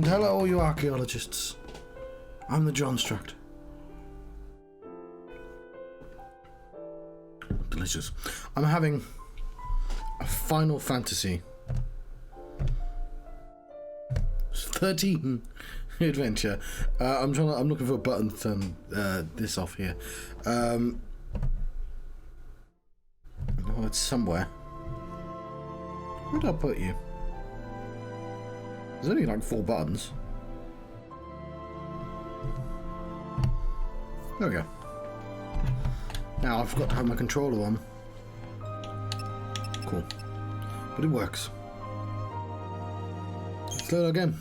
hello all you archaeologists. I'm the Johnstruct. Delicious. I'm having a Final Fantasy 13 adventure. I'm looking for a button to turn this off here. Oh, it's somewhere. Where did I put you? There's only like 4 buttons. There we go. Now I've got to have my controller on. Cool. But it works. Let's load again.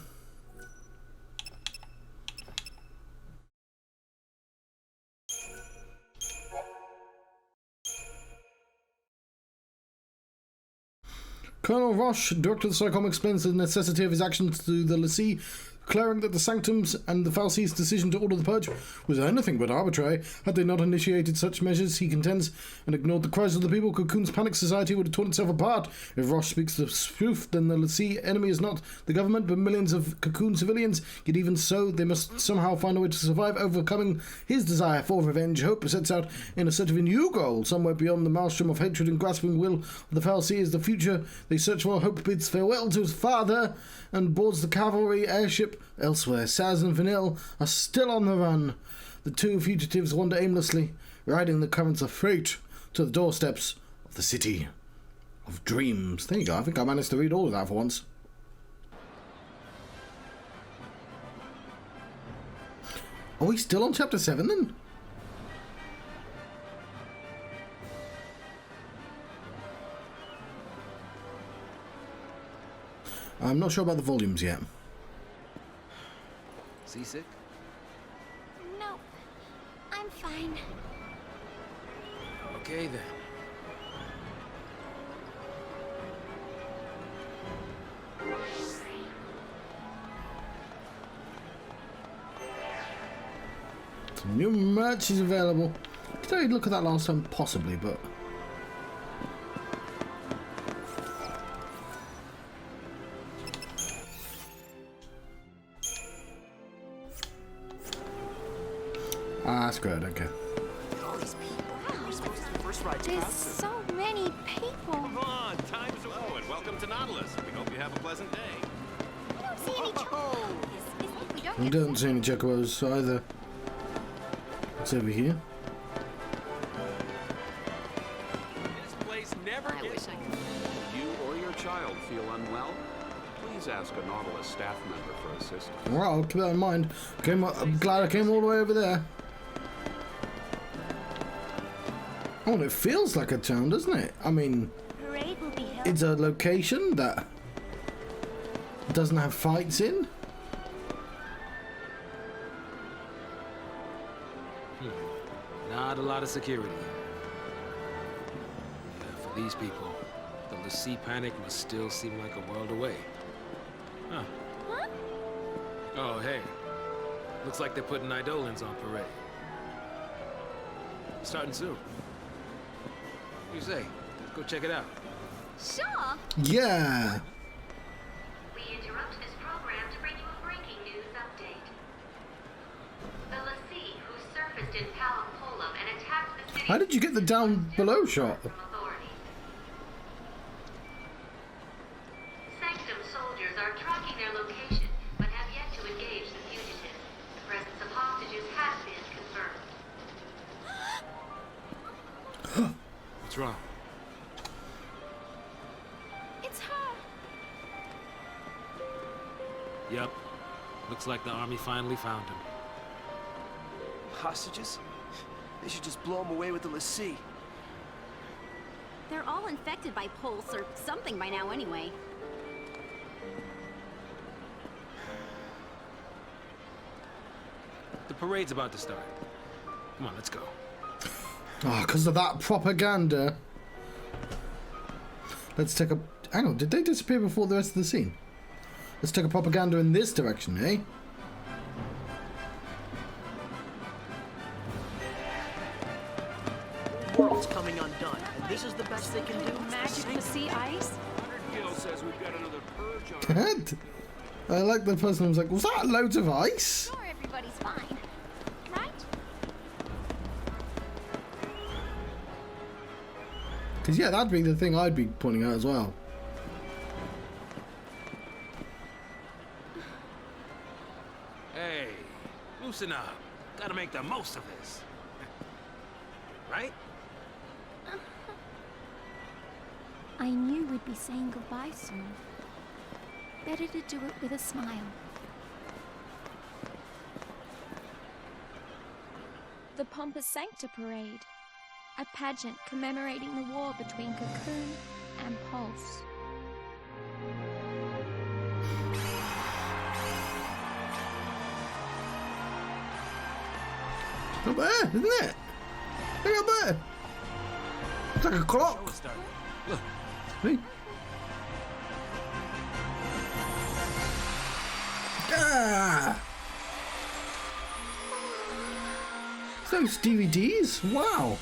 Colonel Roche, Director of the SOCOM, explains the necessity of his actions to the fal'Cie, declaring that the Sanctums and the fal'Cie's decision to order the purge was anything but arbitrary. Had they not initiated such measures, he contends, and ignored the cries of the people, Cocoon's panic society would have torn itself apart. If Roche speaks the truth, then the fal'Cie enemy is not the government, but millions of Cocoon civilians. Yet even so, they must somehow find a way to survive, overcoming his desire for revenge. Hope sets out in a search of a new goal, somewhere beyond the maelstrom of hatred and grasping will of the fal'Cie is the future they search for. Hope bids farewell to his father and boards the cavalry airship elsewhere. Saz and Vanille are still on the run. The two fugitives wander aimlessly, riding the currents of fate to the doorsteps of the city of dreams. There you go. I think I managed to read all of that for once. Are we still on chapter 7 then? I'm not sure about the volumes yet. Seasick? Nope. I'm fine. Okay then. Some new merch is available. Did I look at that last time? Possibly, but... that's good, okay. All these people. There's so many people. Come on, time's low, and welcome to Nautilus. We hope you have a pleasant day. I don't see any chocobos. We don't see any chocobos either. What's over here? This place never gets... If you or your child feel unwell, please ask a Nautilus staff member for assistance. Well, I'll keep that in mind. I'm glad I came all the way over there. Oh, and it feels like a town, doesn't it? I mean, it's a location that doesn't have fights in. Not a lot of security. Yeah, for these people, the fal'Cie panic must still seem like a world away. Huh. Oh, hey. Looks like they're putting Eidolons on parade. Starting soon. What do you say? Let's go check it out. Sure. Yeah. We interrupt this program to bring you a breaking news update. The fal'Cie, who surfaced in Palom and attacked the city... How did you get the down below shot? ...from authorities. Sanctum soldiers are tracking their location, but have yet to engage the fugitives. The presence of hostages has been confirmed. What's wrong? It's her. Yep. Looks like the army finally found him. Hostages? They should just blow them away with the fal'Cie. They're all infected by pulse or something by now anyway. The parade's about to start. Come on, let's go. Oh, because of that propaganda. Let's take a... Hang on, did they disappear before the rest of the scene? Let's take a propaganda in this direction, eh? The world's coming undone, and this is the best they can do. Magic fal'Cie ice? Gil says we've got another purge on. What? I like the person who was like, was that loads of ice? Sure, everybody's fine. Right? Because, yeah, that'd be the thing I'd be pointing out as well. Hey, loosen up. Gotta make the most of this. Right? I knew we'd be saying goodbye soon. Better to do it with a smile. The Pompous Sancta Parade. A pageant commemorating the war between Cocoon and Pulse. Up there, isn't it? Look up there. It's like a clock. Show is starting. Look. See? Ah! Those DVDs? Wow!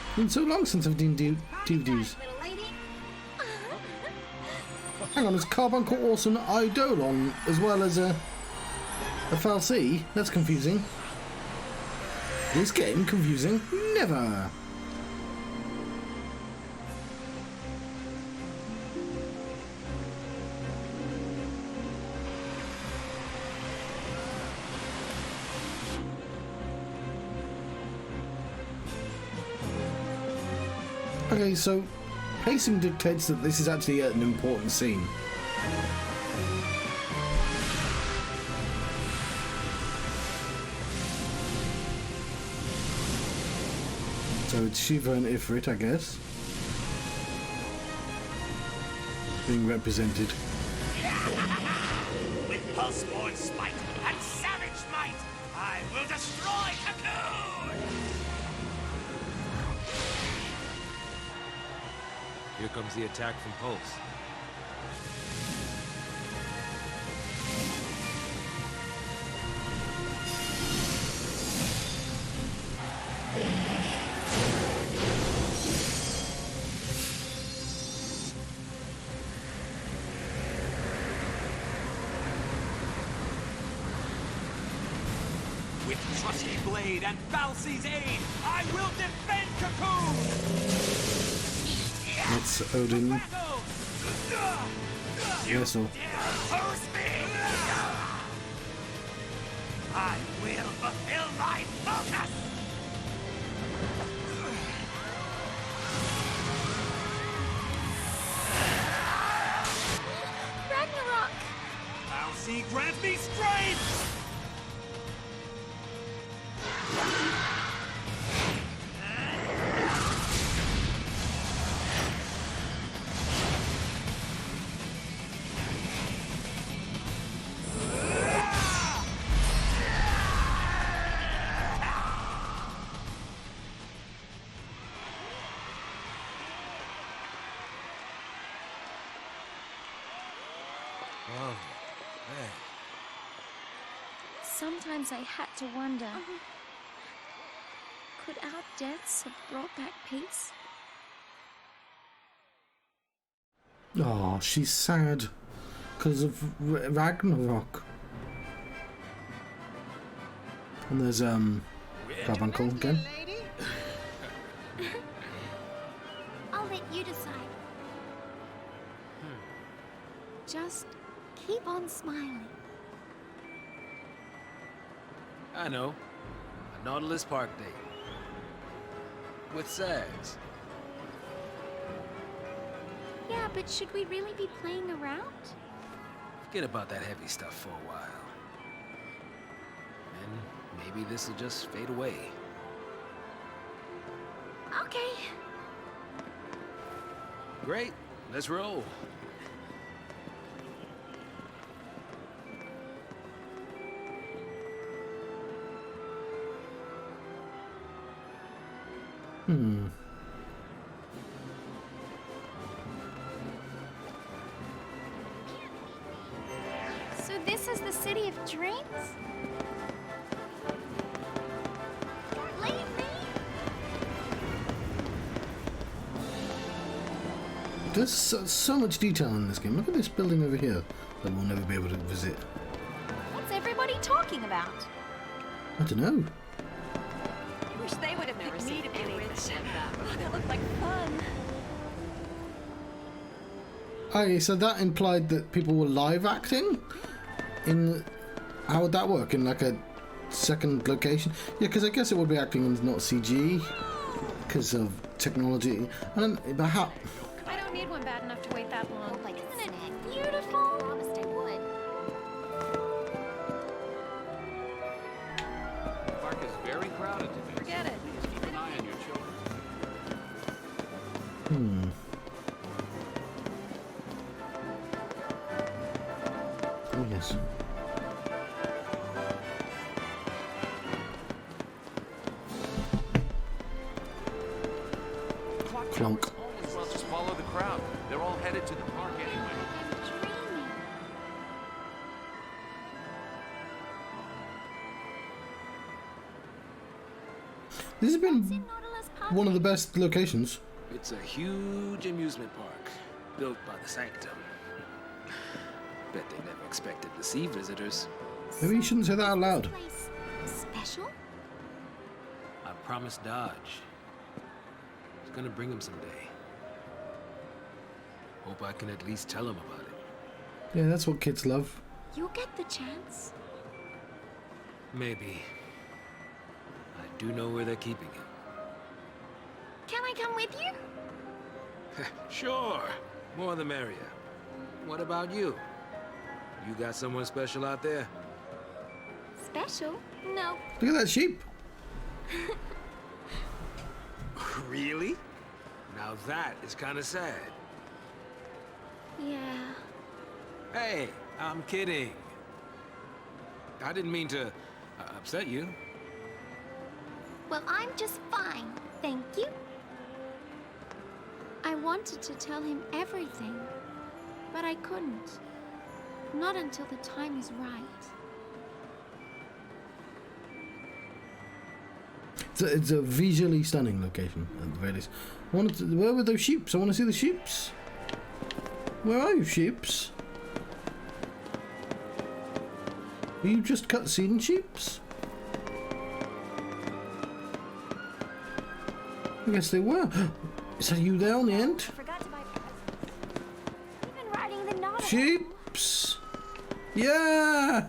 It's been so long since I've done DVDs. Hang on, there's Carbuncle Awesome Eidolon as well as a fal'Cie. That's confusing. This game confusing? Never! Okay, so pacing dictates that this is actually an important scene. So it's Shiva and Ifrit, I guess, being represented. With pulse-born spite and savage might, I will destroy Cocoon! Here comes the attack from Pulse. With trusty blade and fal'Cie's aid, I will defend Cocoon! That's Odin. Vessel. Oppose me! I will fulfill my focus! Ragnarok! fal'Cie grant me strength! Oh, man. Sometimes I had to wonder, could our deaths have brought back peace? Oh, she's sad because of Ragnarok. And there's Carbuncle again. I'll let you decide. Just keep on smiling. I know. A Nautilus Park date. With Sags. Yeah, but should we really be playing around? Forget about that heavy stuff for a while. And maybe this will just fade away. Okay. Great. Let's roll. So this is the city of dreams? Don't leave me! There's so much detail in this game. Look at this building over here that we'll never be able to visit. What's everybody talking about? I don't know. I wish they would have picked me to be with. That looked like fun. Okay, so that implied that people were live acting? How would that work? In like a second location? Yeah, because I guess it would be acting and not CG. Because of technology. But how... I don't need one bad enough to wait that long. Like, isn't it beautiful? Promised I would. The park is very crowded today. Forget it. Please keep an eye on your children. Oh, yes. Clunk. Well, just follow the crowd. They're all headed to the park anyway. This has been one of the best locations. It's a huge amusement park built by the Sanctum. Bet they never expected to see visitors. Maybe you shouldn't say that out loud. Special? I promised Dodge. I was gonna bring him someday. Hope I can at least tell him about it. Yeah, that's what kids love. You'll get the chance. Maybe. I do know where they're keeping him. Can I come with you? Sure. More the merrier. What about you? You got someone special out there? Special? No. Look at that sheep. Really? Now that is kind of sad. Yeah. Hey, I'm kidding. I didn't mean to upset you. Well, I'm just fine, thank you. I wanted to tell him everything, but I couldn't. Not until the time is right. It's a visually stunning location at the very least. Where were those sheeps? I want to see the sheeps. Where are you, sheeps? Are you just cutscene sheeps? I guess they were. Is that you there on the end? Forgot to buy You've been riding the Nautilus. Sheeps! Yeah!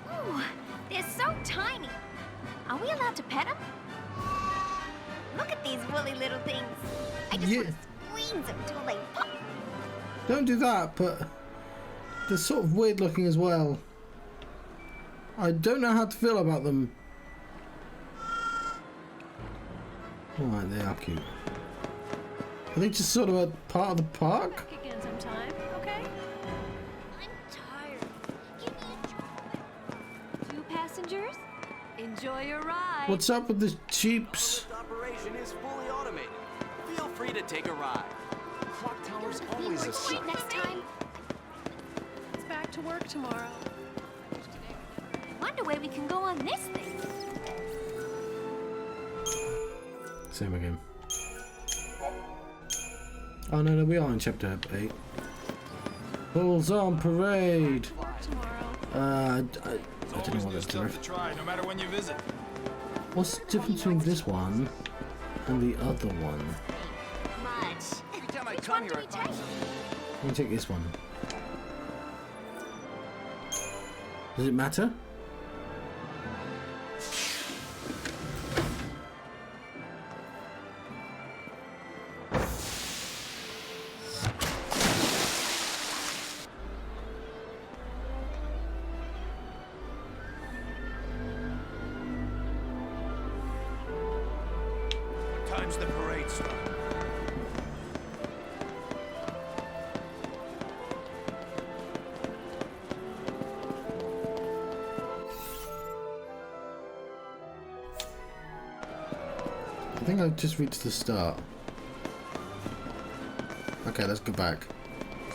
Ooh, they're so tiny. Are we allowed to pet them? Look at these woolly little things. I just want to squeeze them till they pop. Don't do that, but they're sort of weird looking as well. I don't know how to feel about them. Alright, they are cute. Are they just sort of a part of the park? Kick in sometime, okay? I'm tired. Give me a chocolate. 2 passengers? Enjoy your ride. What's up with the sheeps? This operation is fully automated. Feel free to take a ride. Clock tower's always a sight. Next time. It's back to work tomorrow. Wonder where we can go on this thing. Same again. Oh no, we are in chapter 8. Bulls on parade. I don't know what that's doing. Try, no matter when you visit. What's the difference between this one and the other one? Much. Every time I Which come one here, do I we find take? Let me take this one. Does it matter? Time's the parade start. I think I've just reached the start. Okay, let's go back.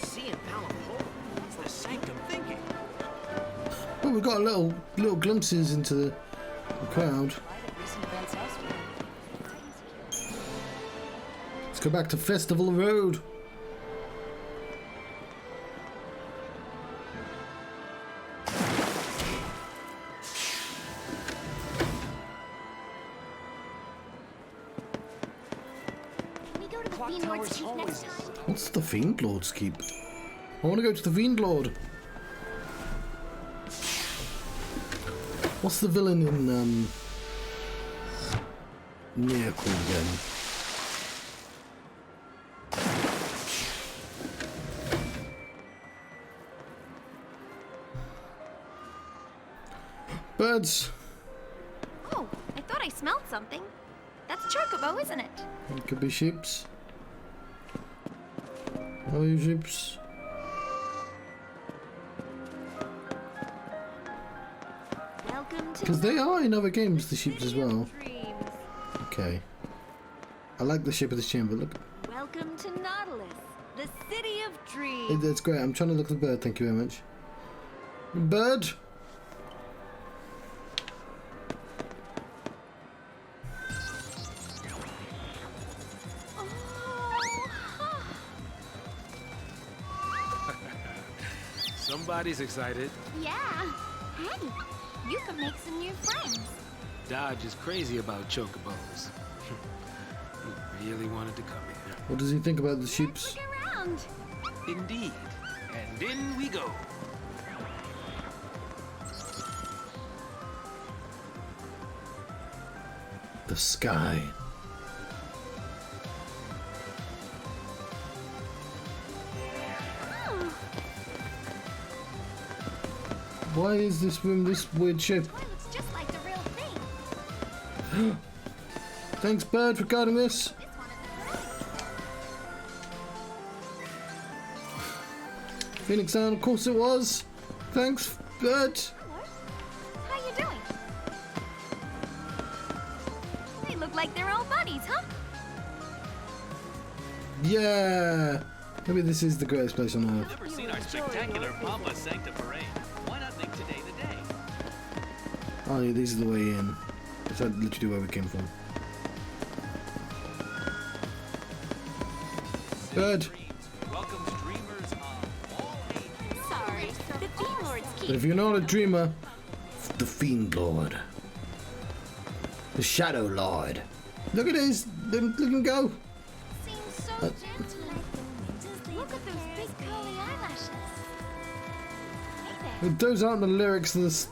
Seeing fal'Cie. What's the Sanctum thinking? Oh, we got little glimpses into the crowd. Let's go back to Festival Road. Can we go to the Fiend Lord's Keep next time? What's the Fiend Lord's Keep? I want to go to the Fiend Lord. What's the villain in Miracle again? Birds. Oh, I thought I smelled something. That's Chocobo, isn't it? It could be sheeps. Oh, you sheeps. Welcome to Because they are in other games, the sheeps as well. Dreams. Okay. I like the shape of this chamber. Look. Welcome to Nautilus, the city of dreams. That's great. I'm trying to look at the bird. Thank you very much. Bird. Somebody's excited. Yeah. Hey, you can make some new friends. Dodge is crazy about chocobos. He really wanted to come here. What does he think about the sheeps? Look around. Indeed. And in we go. The sky. Why is this room this weird shape? Well, it's just like the real thing. Thanks, bird, for guarding this. This one is the Phoenix Down, of course it was. Thanks, bird. Hello. How you doing? They look like they're all buddies, huh? Yeah. Maybe this is the greatest place on earth. Never seen our spectacular Pampa Sancta parade. Why not make today the day? Oh yeah, these are the way in. That's literally where we came from. Bird. Welcomes dreamers of all ages. Sorry, the Fiend Lord's But Keep. if you're not a dreamer, the Fiend Lord. The Shadow Lord. Look at this. Look him go. Seems so gentle. Look at those big curly eyelashes. Hey there. Those aren't the lyrics to this.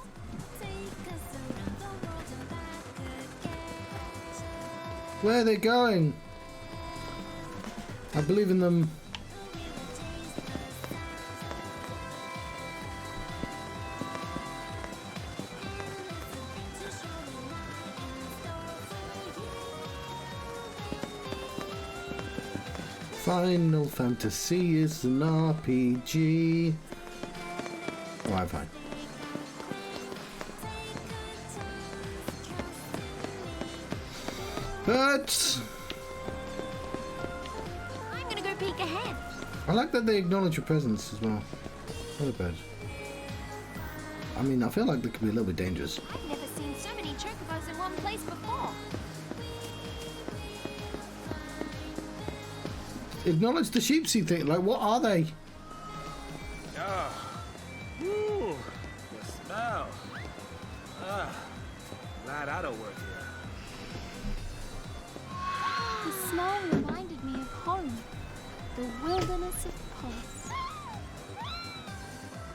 Where are they going? I believe in them. Final Fantasy is an RPG. Alright, fine. But I'm gonna go peek ahead. I like that they acknowledge your presence as well. What a bird. I mean, I feel like they could be a little bit dangerous. I've never seen so many chocobos in one place before. Acknowledge the sheepsy thing. Like, what are they? Ah. Woo. The smell. Ah. Glad I don't work here. The smell reminded me of home, the wilderness of Pulse.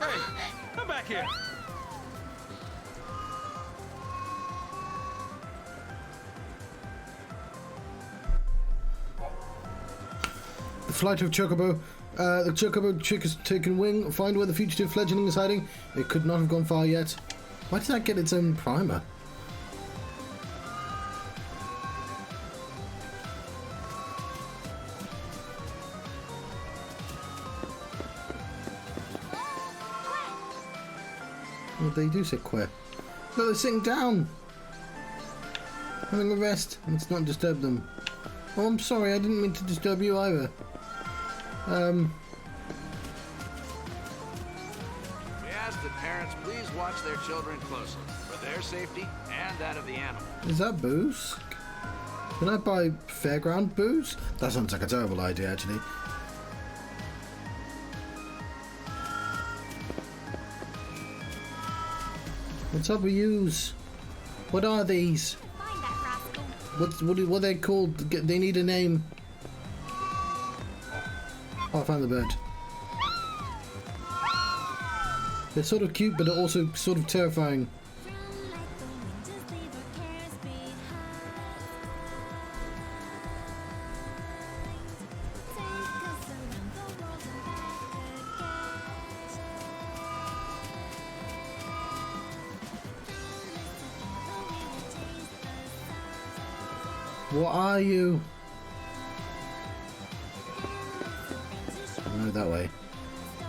Hey, come back here. The flight of Chocobo. The Chocobo chick has taken wing. Find where the fugitive fledgling is hiding. It could not have gone far yet. Why did that get its own primer? Well, they do say queer. Look, they're sitting down. Having a rest. Let's not disturb them. Oh, I'm sorry. I didn't mean to disturb you either. We ask that parents please watch their children closely for their safety and that of the animal. Is that Boost? Can I buy fairground booze? That sounds like a terrible idea, actually. What's up with yous? What are these? Find that rascal. What are they called? They need a name. Oh, I found the bird. They're sort of cute, but they're also sort of terrifying. What are you? No, that way.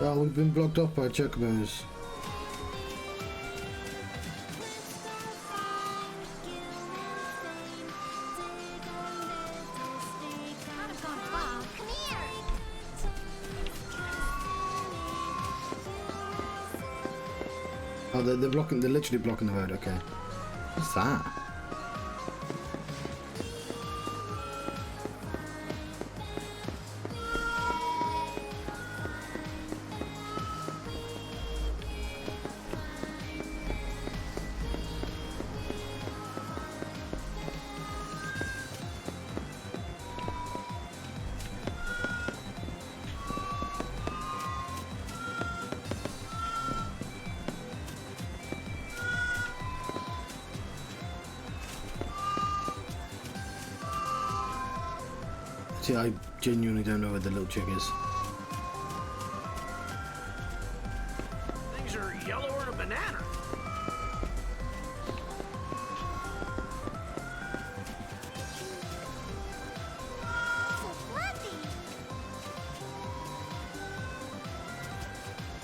Oh, we've been blocked off by chocobos. Oh, they're blocking. They're literally blocking the road. Okay. What's that? See, I genuinely don't know where the little chick is. Things are yellower than a banana.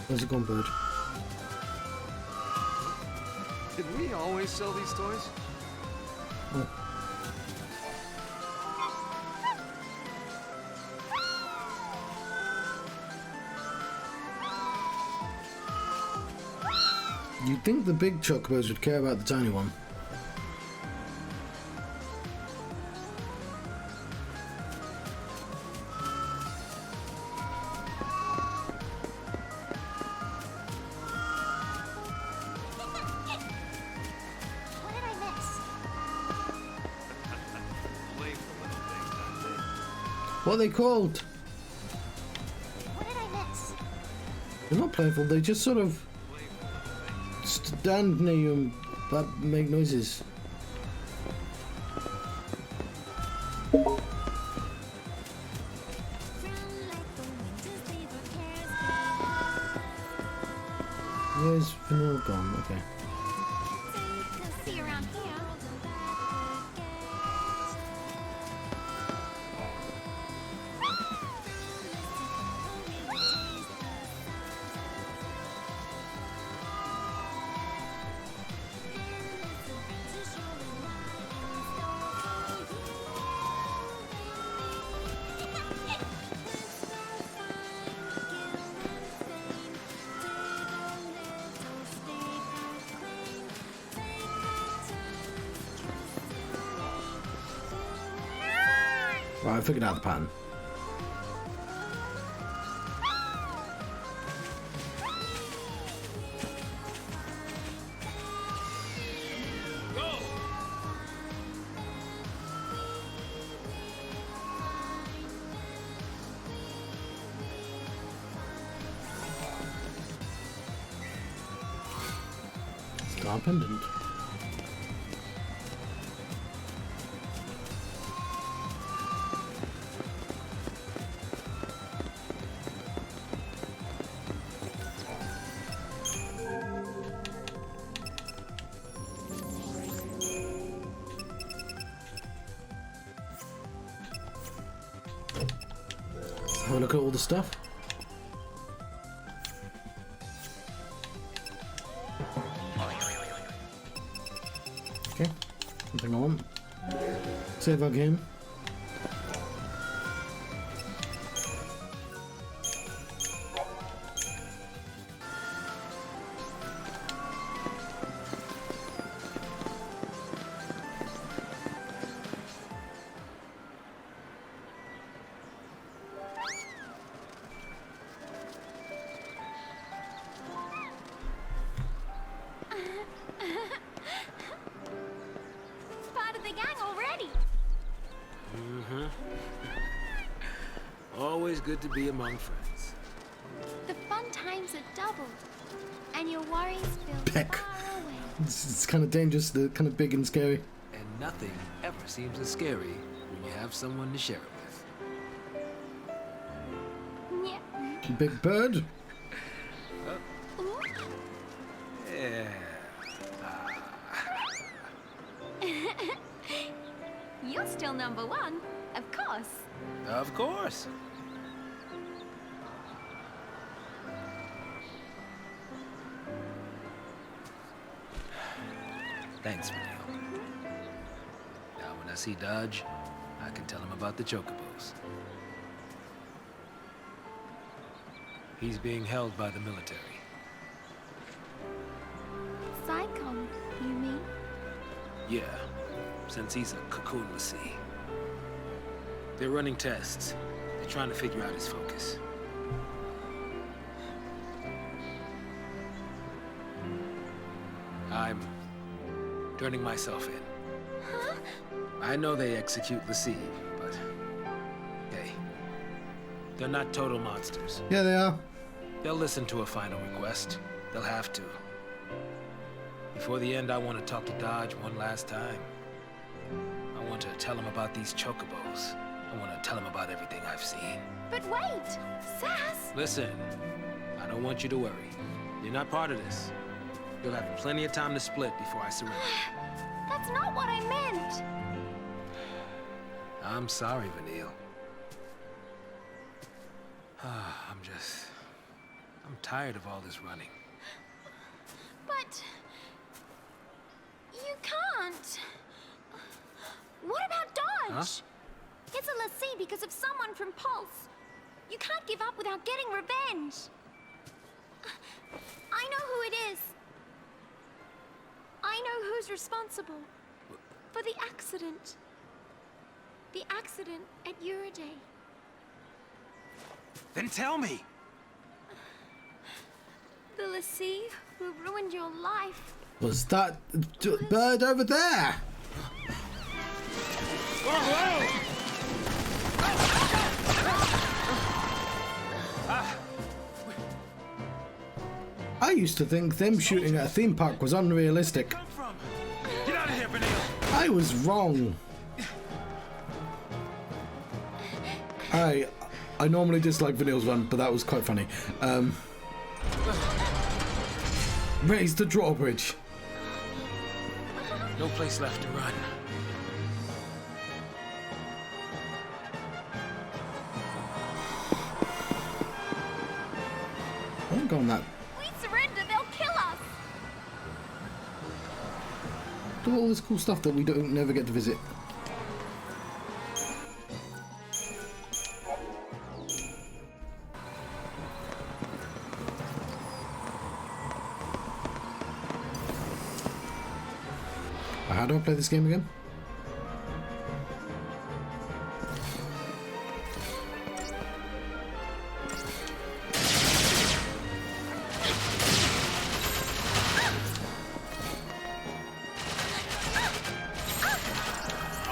Where's it gone, bird? Did we always sell these toys? Oh. You'd think the big chocobos would care about the tiny one. What did I miss? What are they called? What did I miss? They're not playful, they just sort of stand near you and make noises. Where's Vanille gone? Okay. See you around here. Right, I figured out the pattern. Star pendant. Have a look at all the stuff. Okay, something I want. Save our game. Always good to be among friends. The fun times are doubled, and your worries feel Peck. far away. It's kind of dangerous, they're kind of big and scary. And nothing ever seems as scary when you have someone to share it with. Yeah. Big bird. Yeah. You're still number one, of course. Of course. Thanks, Vanille. Now, when I see Dodge, I can tell him about the Chocobos. He's being held by the military. Psychom, you mean? Yeah, since he's a cocoon l'Cie. They're running tests. They're trying to figure out his focus. I'm turning myself in. Huh? I know they execute l'Cie, but hey, they're not total monsters. Yeah, they are. They'll listen to a final request. They'll have to. Before the end, I want to talk to Dodge one last time. I want to tell him about these Chocobos. I want to tell him about everything I've seen. But wait, Sass! Listen, I don't want you to worry. You're not part of this. You'll have plenty of time to split before I surrender. That's not what I meant! I'm sorry, Vanille. I'm tired of all this running. But... you can't. What about Dodge? Huh? It's a l'Cie because of someone from Pulse. You can't give up without getting revenge. I know who it is. I know who's responsible for the accident. The accident at Uriday. Then tell me. The l'Cie who ruined your life. Was that bird over there? I used to think them shooting at a theme park was unrealistic. Get out of here, Vanille. I was wrong. I normally dislike Vanille's run, but that was quite funny. Raise the drawbridge. No place left to run. I won't go on that. We surrender, they'll kill us. Do all this cool stuff that we don't never get to visit. How do I play this game again?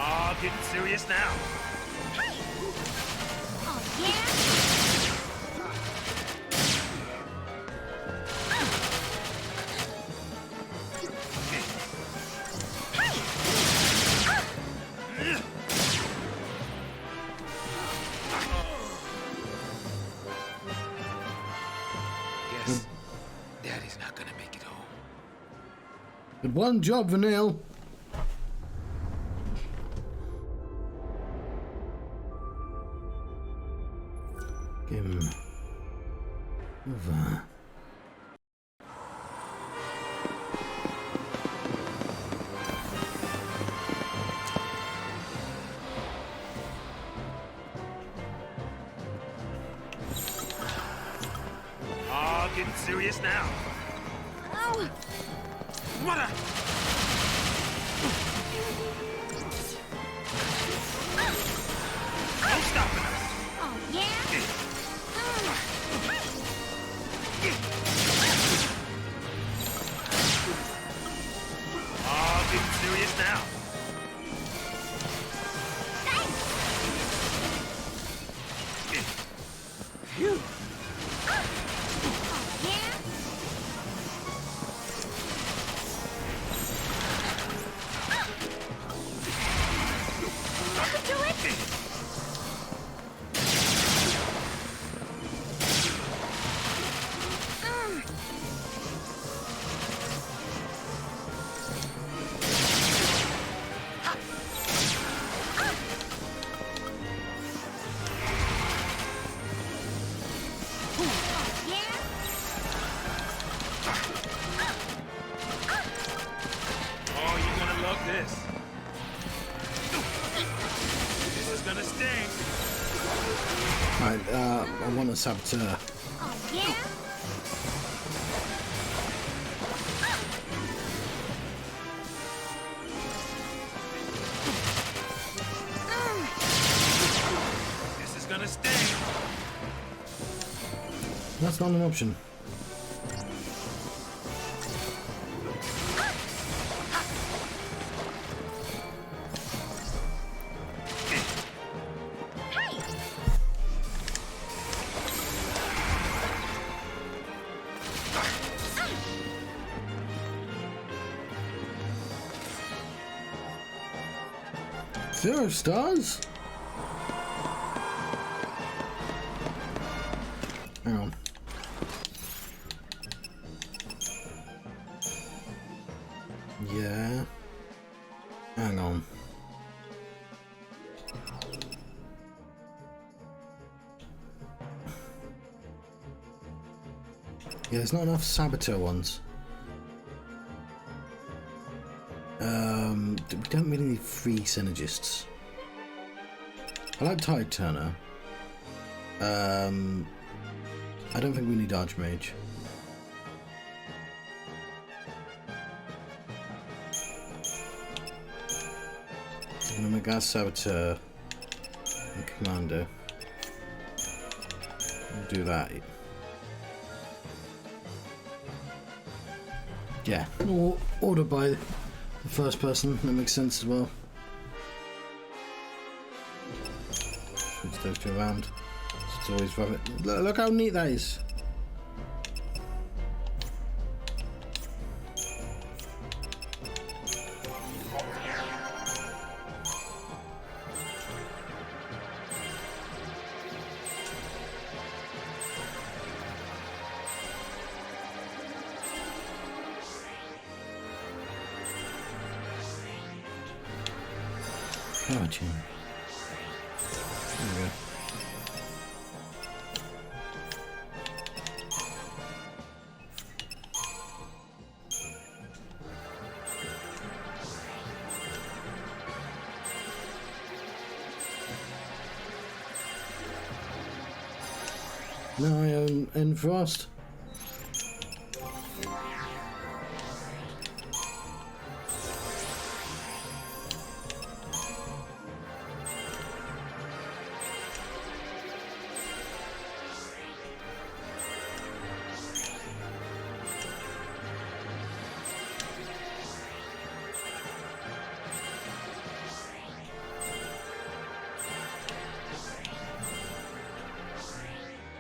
Oh, getting serious now. Oh, yeah? Guess Daddy's not gonna make it home. Good one job, Vanille. Game over. Oh, getting serious now. Oh, What a... No stopping us. oh, yeah? Oh, getting serious now. Thanks. Phew. Yeah? That could do it! Oh, you're gonna love this. This is gonna sting. Right, I want a saboteur. Oh, yeah? This is gonna sting. That's not an option. Zero stars? Hang on. Yeah. Hang on. Yeah, there's not enough saboteur ones. We don't really need 3 synergists. I like Tide Turner. I don't think we need Archmage. So I'm gonna make our Saboteur and Commando. Do that. Yeah, order by the first person, that makes sense as well. Switch those two around. It's always rub it. Look how neat that is. Gotcha. There we go. Now I own Enfrost.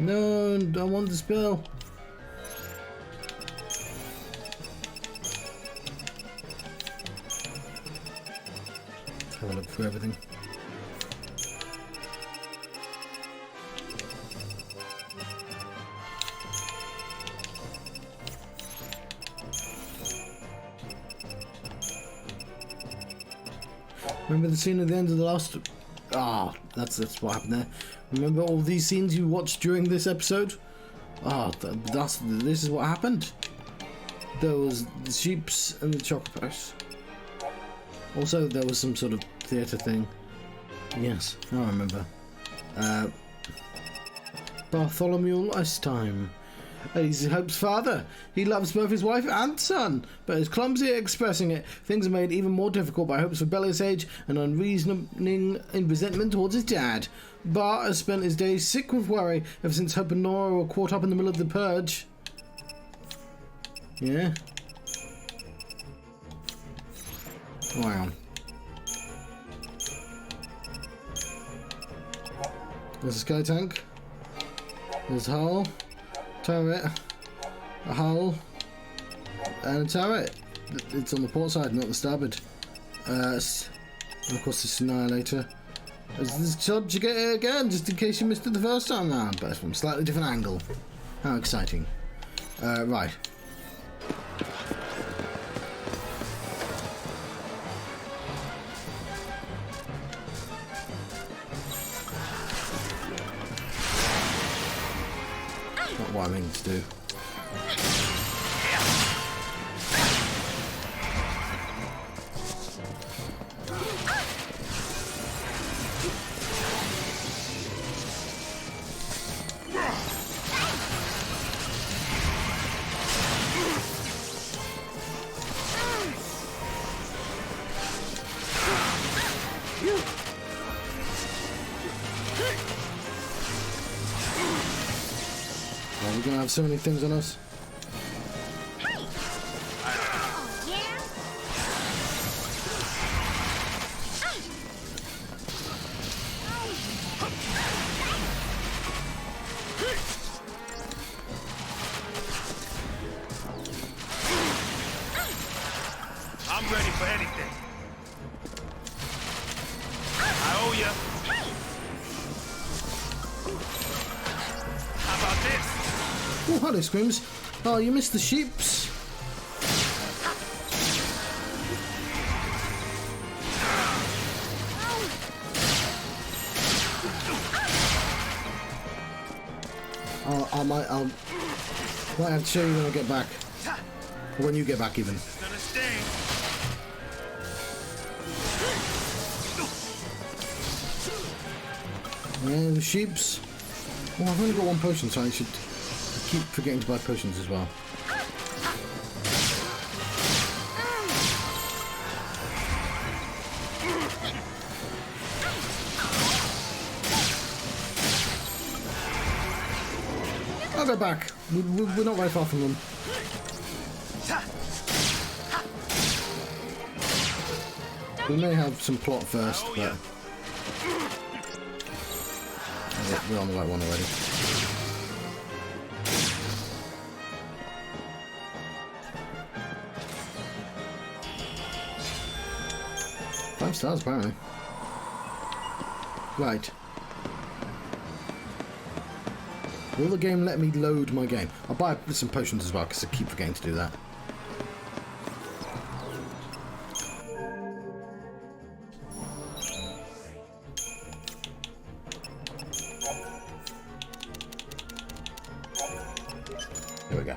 No, I want the spell. Have a look for everything. Remember the scene at the end of the last... Ah, that's what happened there. Remember all these scenes you watched during this episode? Ah, this is what happened. There was the sheeps and the chocobos. Also, there was some sort of theatre thing. Yes, I remember. Bartholomew last time. He's Hope's father. He loves both his wife and son, but is clumsy at expressing it. Things are made even more difficult by Hope's rebellious age and unreasoning in resentment towards his dad. Bart has spent his days sick with worry ever since Hope and Nora were caught up in the middle of the purge. Yeah? Wow. There's a sky tank. There's a hull, turret, a hull, and a turret. It's on the port side, not the starboard. And of course, this annihilator. There's this job to get it again, just in case you missed it the first time round, but from a slightly different angle. How exciting! Right. Not what I mean to do. We're gonna have so many things on us. I'm ready for anything. I owe ya. How about this? Oh, hello, Screams. Oh, you missed the sheeps. I might have to show you when I get back. Or when you get back, even. It's gonna sting. Yeah, the sheeps. Oh, I've only got one potion, so I should keep forgetting to buy potions as well. I'll go back. We're not very far from them. We may have some plot first, but we're on the right one already. Five stars, apparently. Right. Will the game let me load my game? I'll buy some potions as well, because I keep forgetting to do that. There we go.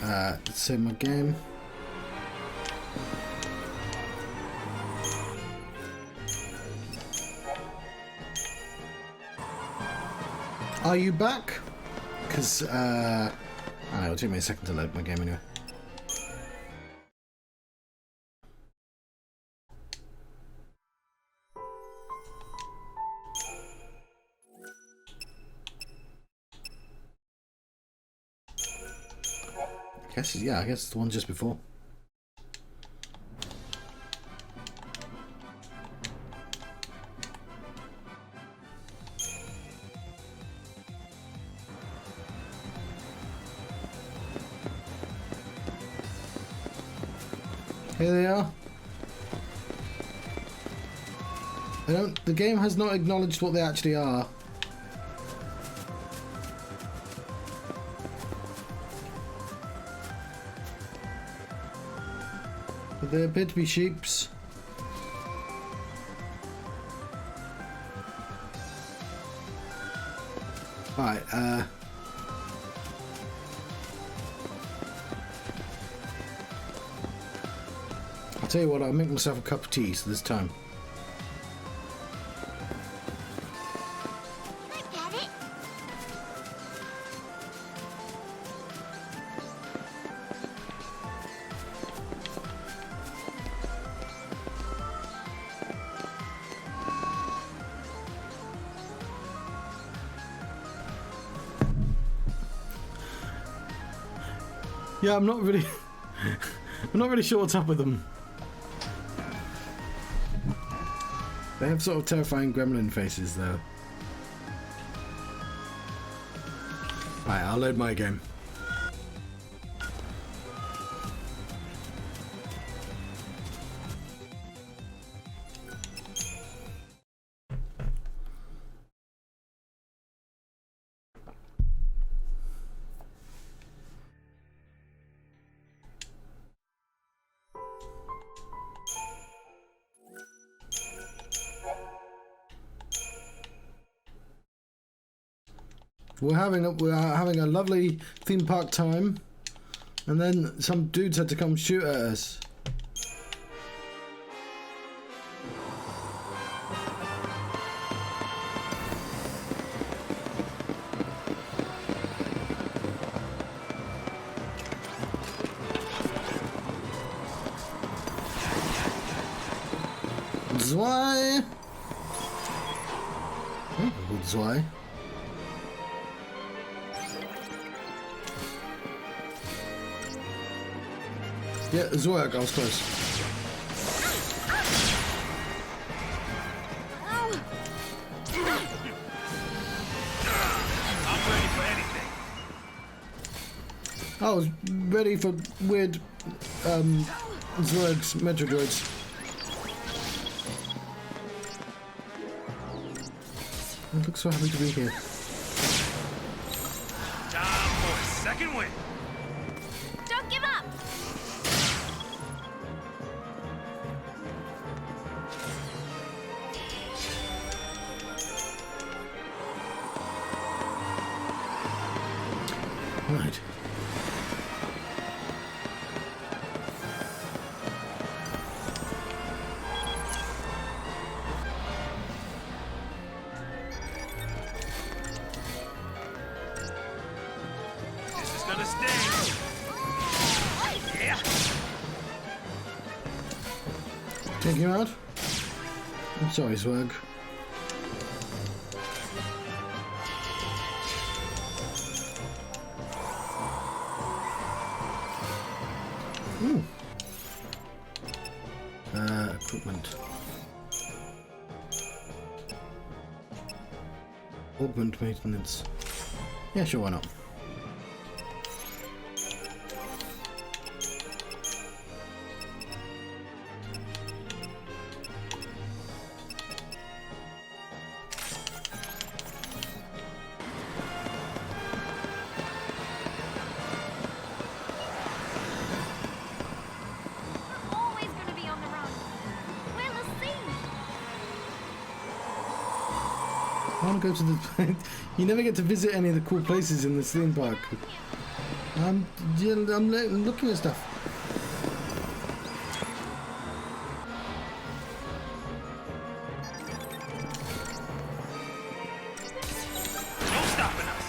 Let's save my game. Are you back? Because, I don't know, it'll take me a second to load my game anyway. I guess it's the one just before. Here they are. The game has not acknowledged what they actually are. But they appear to be sheeps. Right, I'll tell you what, I'll make myself a cup of tea so this time. Yeah, I'm not really sure what's up with them. They have sort of terrifying gremlin faces, though. Alright, I'll load my game. We're having a lovely theme park time, and then some dudes had to come shoot at us. Zwei. Oh, gut, zwei. Yeah, Zoyak, I was close. I'm ready for anything. I was ready for weird Zoyak's Metro droids. I look so happy to be here. Time for a second win. Don't give up! Right. This is gonna sting. Yeah. Take him out. I'm sorry, Swag. Ooh. Equipment. Augment maintenance. Yeah, sure, why not? Always gonna be on the run. We're LaCie. I want to go to the... You never get to visit any of the cool places in this theme park. I'm looking at stuff. No stopping us.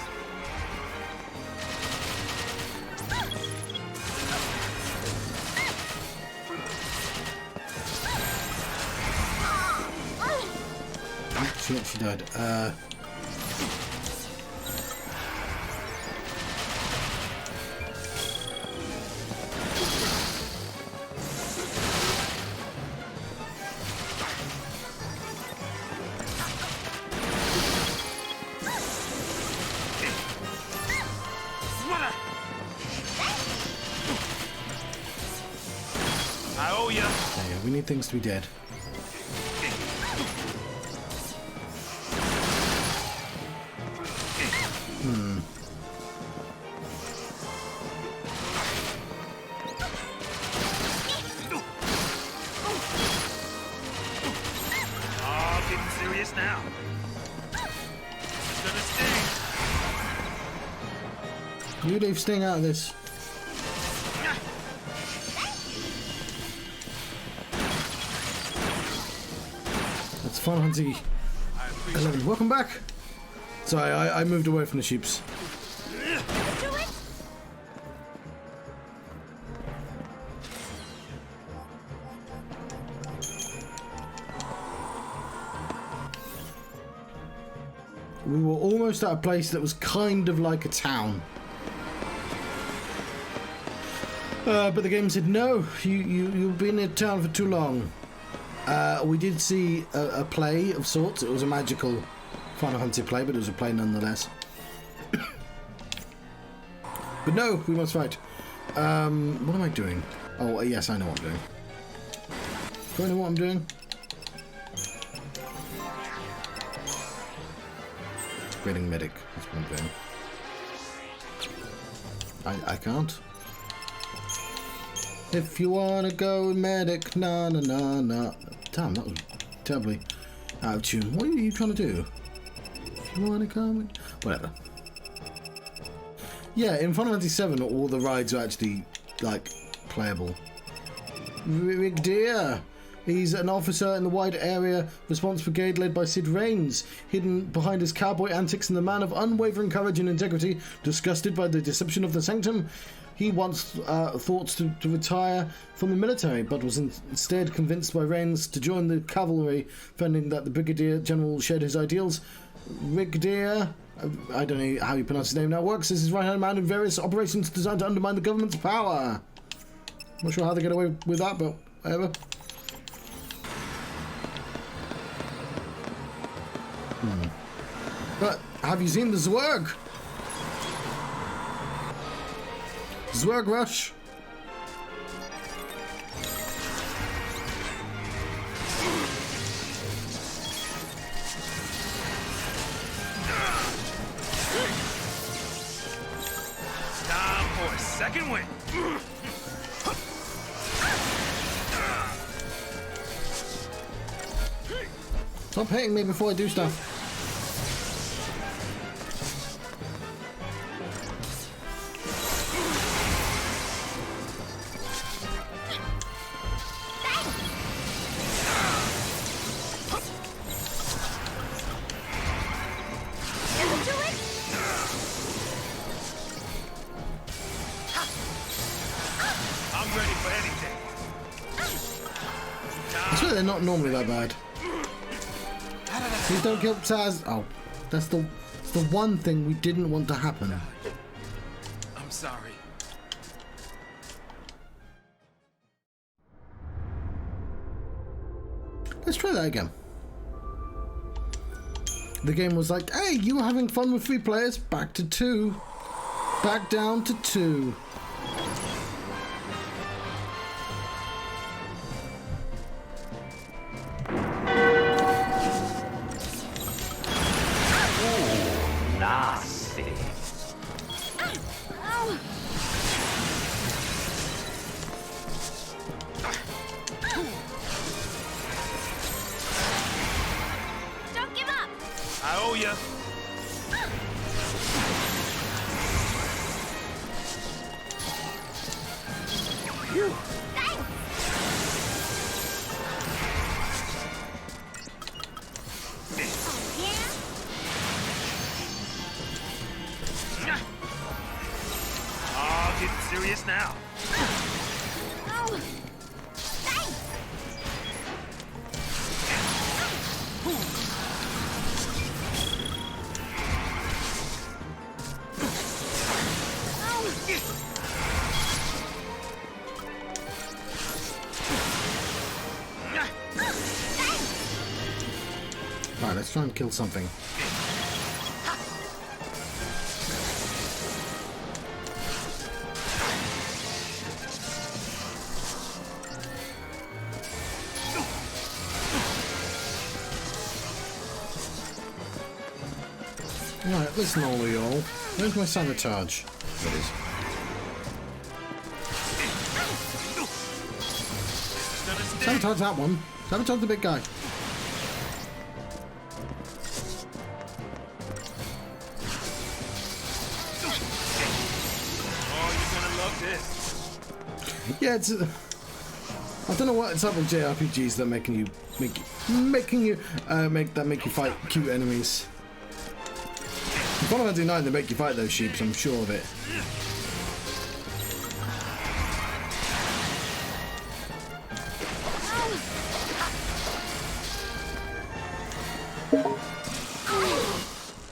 She died. Mother. I owe ya. Yeah, we need things to be dead. Oh, getting serious now. This is gonna sting. You leave Sting out of this. That's fal'Cie 11. Welcome back. Sorry, I moved away from the sheeps. We were almost at a place that was kind of like a town. But the game said, no, you've been in town for too long. We did see a play of sorts. It was a magical Final Fantasy play, but it was a play nonetheless. But no, we must fight. What am I doing? Oh, yes, I know what I'm doing. Do I know what I'm doing? Upgrading medic. That's what I'm doing. I can't. If you wanna go medic, na na na na. Damn, that was terribly out of tune. What are you trying to do? If you wanna come, whatever. Yeah, in Final Fantasy VII, all the rides are actually like playable. Rick Deer. He's an officer in the wide area response brigade led by Sid Raines. Hidden behind his cowboy antics and the man of unwavering courage and integrity, disgusted by the deception of the Sanctum, he once thought to retire from the military, but was instead convinced by Raines to join the cavalry, finding that the Brigadier General shared his ideals. Brigadier, I don't know how you pronounce his name now, works as his right-hand man in various operations designed to undermine the government's power. Not sure how they get away with that, but whatever. But have you seen the Zwerg? Zwerg Rush. Time for a second win. Stop hitting me before I do stuff. They're not normally that bad. Please don't kill Taz. Oh, that's the one thing we didn't want to happen. I'm sorry. Let's try that again. The game was like, hey, you were having fun with 3 players, back to 2. Back down to 2. Serious now. Oh, thanks. Alright, let's try and kill something. Alright, listen all of y'all. Where's my sabotage? There it is. Sabotage that one. Sabotage the big guy. Oh, you're gonna love this. Yeah, it's. I don't know what's up with JRPGs that make you fight cute enemies. In Final Fantasy IX, they make you fight those sheeps, I'm sure of it.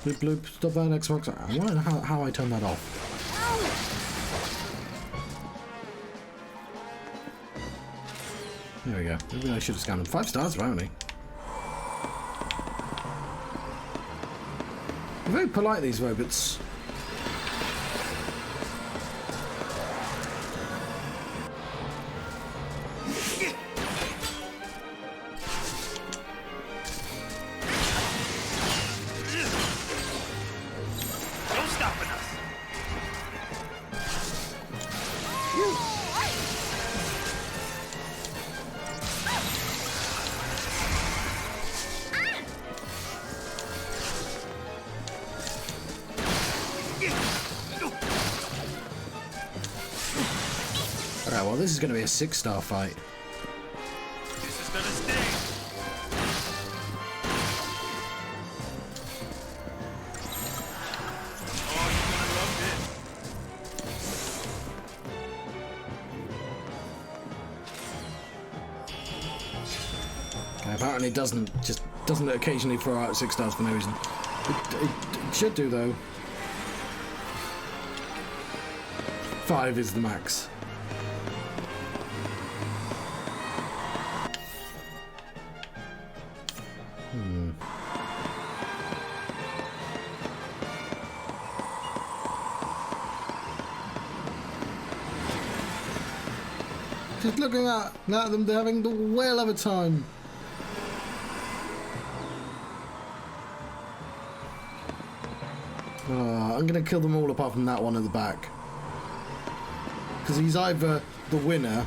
Bloop bloop, stop that Xbox. I wonder how I turn that off. There we go. Maybe I should have scanned them. 5 stars apparently. They're very polite, these robots. Okay, well, this is going to be a 6-star fight. This is gonna sting. Oh, you're gonna love this. Okay, apparently it doesn't occasionally throw out 6 stars for no reason. It should do, though. 5 is the max. Just looking at them, they're having the whale of a time. I'm gonna kill them all apart from that one at the back. Because he's either the winner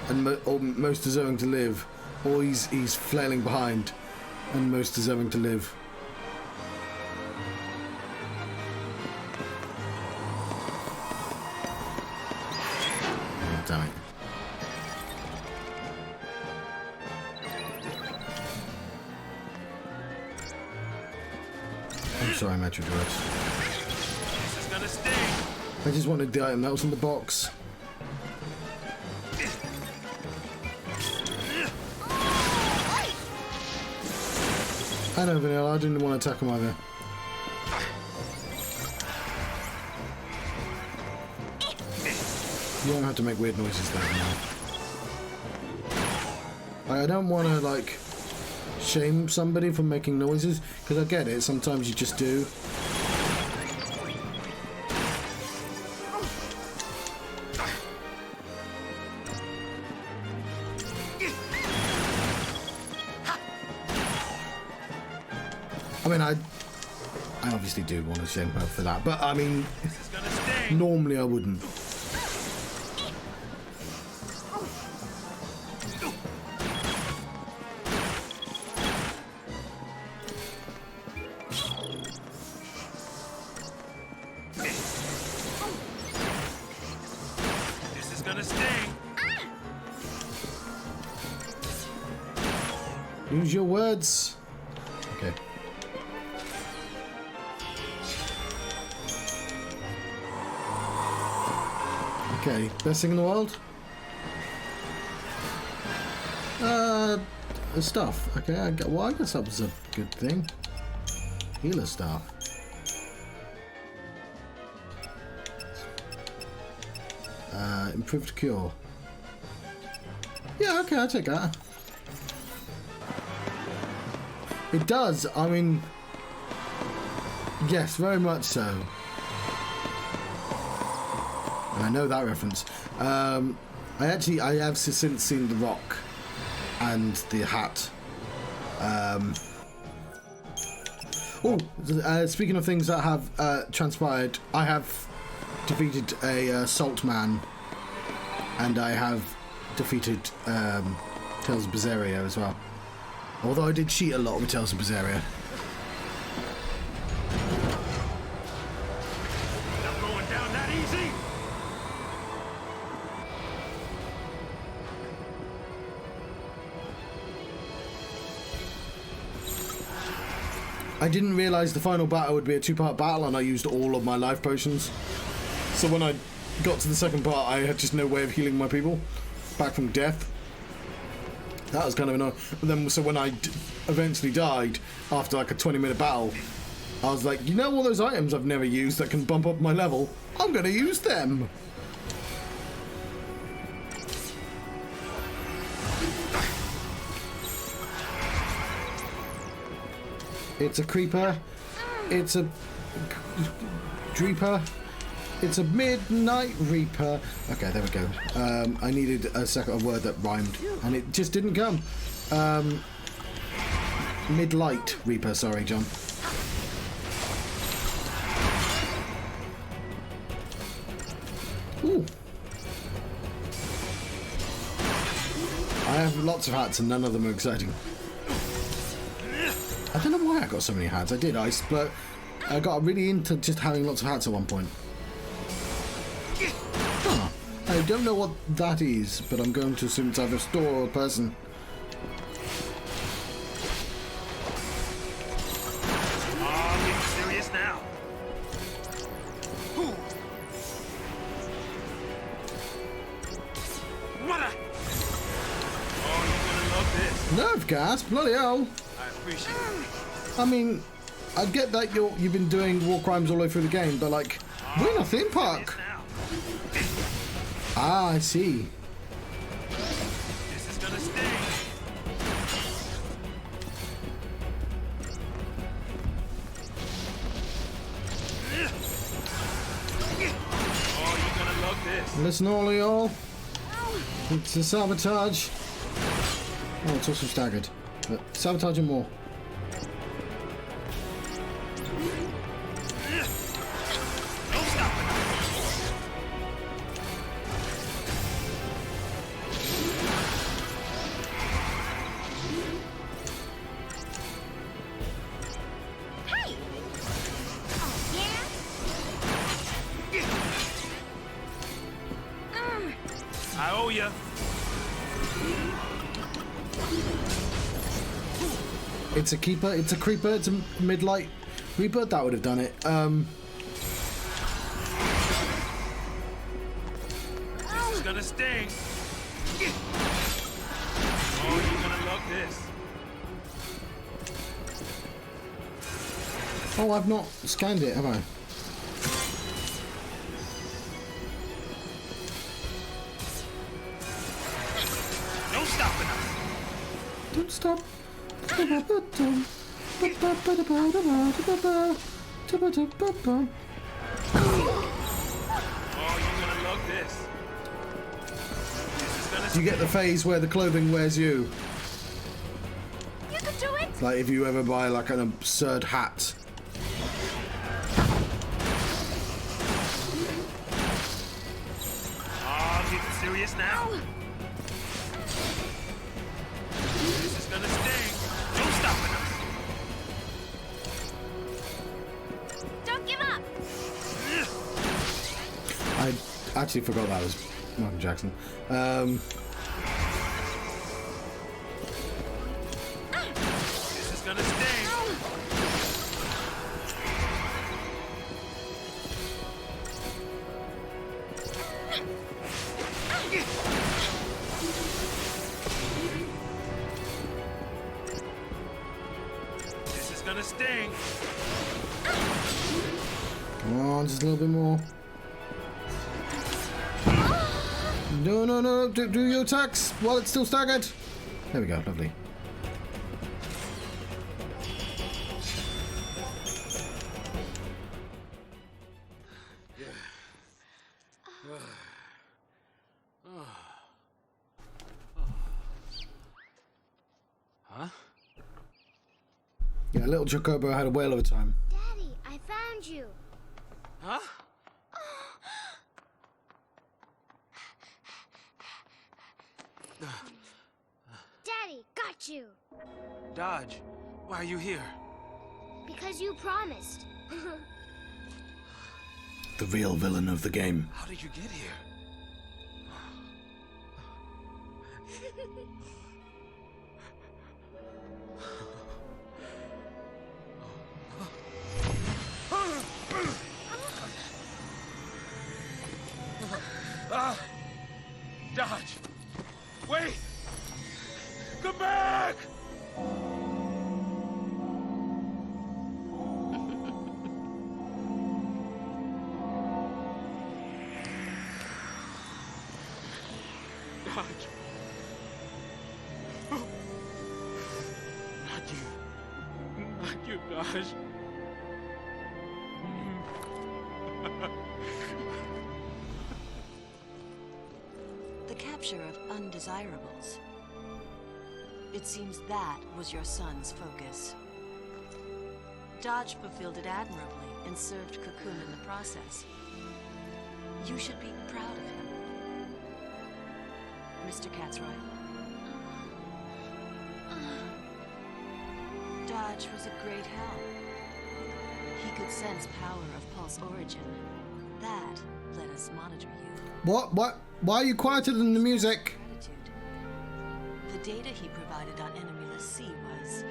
and or most deserving to live, or he's flailing behind and most deserving to live. Oh, damn it. I'm sorry, Metro Drugs. This is gonna sting. I just wanted the item that was in the box. I know, Vanille, I didn't want to attack him either. You don't have to make weird noises like that. I don't want to, like, shame somebody for making noises, because I get it, sometimes you just do. I mean, I obviously do want to shame her for that, but I mean, normally I wouldn't. This is gonna sting. Use your words. Okay. Okay, best thing in the world? Stuff. Okay, I guess that was a good thing. Healer staff. Improved cure. Yeah, okay, I'll take that. It does, I mean... Yes, very much so. I know that reference. I have since seen The Rock and the Hat. Speaking of things that have transpired, I have defeated a Salt Man, and I have defeated Tales of Berseria as well. Although I did cheat a lot with Tales of Berseria. Not going down that easy. I didn't realise the final battle would be a 2-part battle, and I used all of my life potions. So when I got to the second part, I had just no way of healing my people back from death. That was kind of annoying. But then, so when I eventually died after like a 20-minute battle, I was like, you know, all those items I've never used that can bump up my level, I'm going to use them. It's a creeper. It's a dreeper. It's a midnight reaper. Okay, there we go. I needed a word that rhymed, and it just didn't come. Midlight reaper. Sorry, John. Ooh. I have lots of hats, and none of them are exciting. I don't know why I got so many hats. I did. I got really into just having lots of hats at one point. Huh. I don't know what that is, but I'm going to assume it's either a store or a person. Oh, getting serious now. What a... Oh, you're gonna love this. Nerve gas? Bloody hell. I appreciate it. I mean, I get that you've been doing war crimes all the way through the game, but like, we're in a theme park. Ah, I see. This is gonna sting. Oh, you're gonna love this. Listen, all of y'all. It's a sabotage. Oh, it's also staggered. But sabotage and more. Don't stop it. Hey! Oh, yeah? I owe ya. It's a keeper, it's a creeper, it's a mid-light reaper. That would have done it. This is gonna sting. Oh, you're gonna love this. Oh, I've not scanned it, have I? Don't stop it. Don't stop. Oh, you're gonna love this. This is gonna You get the phase where the clothing wears you. You can do it! Like if you ever buy like an absurd hat. Oh, getting serious now. This is gonna sting. Don't stop it. Don't give up! I actually forgot that was Michael Jackson. This is gonna sting. This is gonna sting. Come on, just a little bit more. No, no, no, do your attacks while it's still staggered. There we go, lovely. Huh? Yeah, little Chocobo had a whale of a time. Daddy, I found you. Huh? Daddy, got you. Dodge, why are you here? Because you promised. The real villain of the game. How did you get here? Dodge! Wait! Come back! Dodge! Not you. Not you, Dodge. The capture of undesirables. It seems that was your son's focus. Dodge fulfilled it admirably and served Cocoon in the process. You should be proud of him. Mr. Catsright. Dodge was a great help. He could sense power of Pulse origin. that, let us monitor you. What? Why are you quieter than the music? Gratitude. The data he provided on enemy LaCie was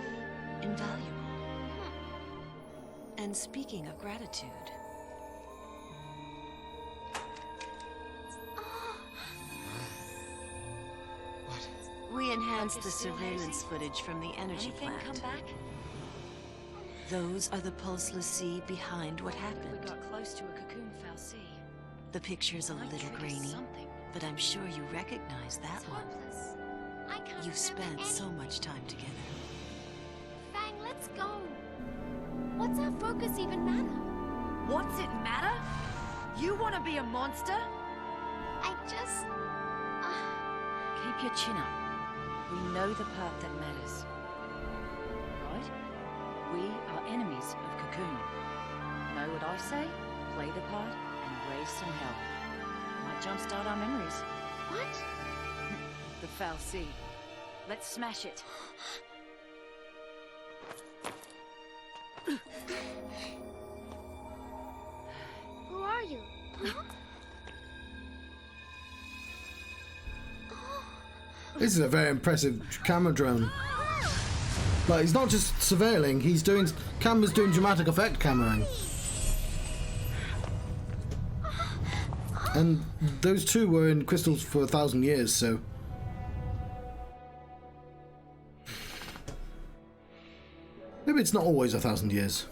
invaluable. And speaking of gratitude, we enhanced the surveillance footage from the energy plant. Come back? Those are the pulse LaCie behind what happened. We got close to a cocoon, fal'Cie. The picture's a little grainy, but I'm sure you recognize that one. You've spent so much time together. Fang, let's go. What's our focus even matter? What's it matter? You want to be a monster? I just... Keep your chin up. We know the part that matters. Right? We are enemies of Cocoon. Know what I say? Play the part and raise some hell. Might jumpstart our memories. What? The fal'Cie. Let's smash it. Who are you? Huh? This is a very impressive camera drone. But he's not just surveilling, he's doing... Camera's doing dramatic effect cameraing. And those two were in crystals for 1,000 years, so... Maybe it's not always 1,000 years.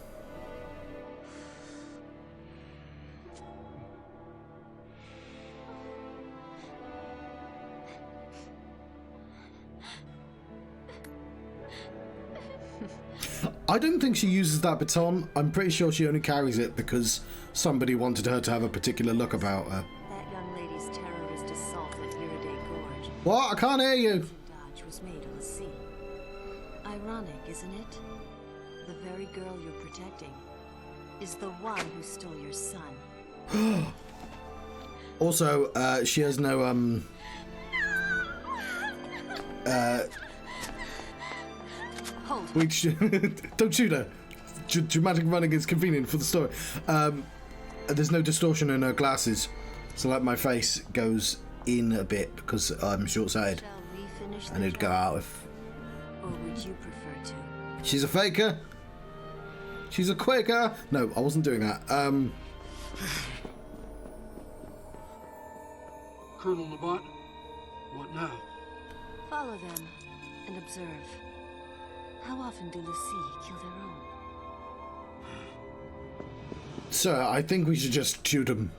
I don't think she uses that baton. I'm pretty sure she only carries it because somebody wanted her to have a particular look about her. That young lady's terrorist assault at Viridae Gorge. What? I can't hear you. Dodge was made of LaCie. Ironic, isn't it? The very girl you're protecting is the one who stole your son. Also, she has no which don't shoot her. Dramatic running is convenient for the story. There's no distortion in her glasses, so like my face goes in a bit because I'm short-sighted, and it'd go out if. Or would you prefer to? She's a faker. She's a Quaker. No, I wasn't doing that. Colonel Labat, what now? Follow them and observe. How often do LaCie kill their own? Sir, I think we should just shoot him.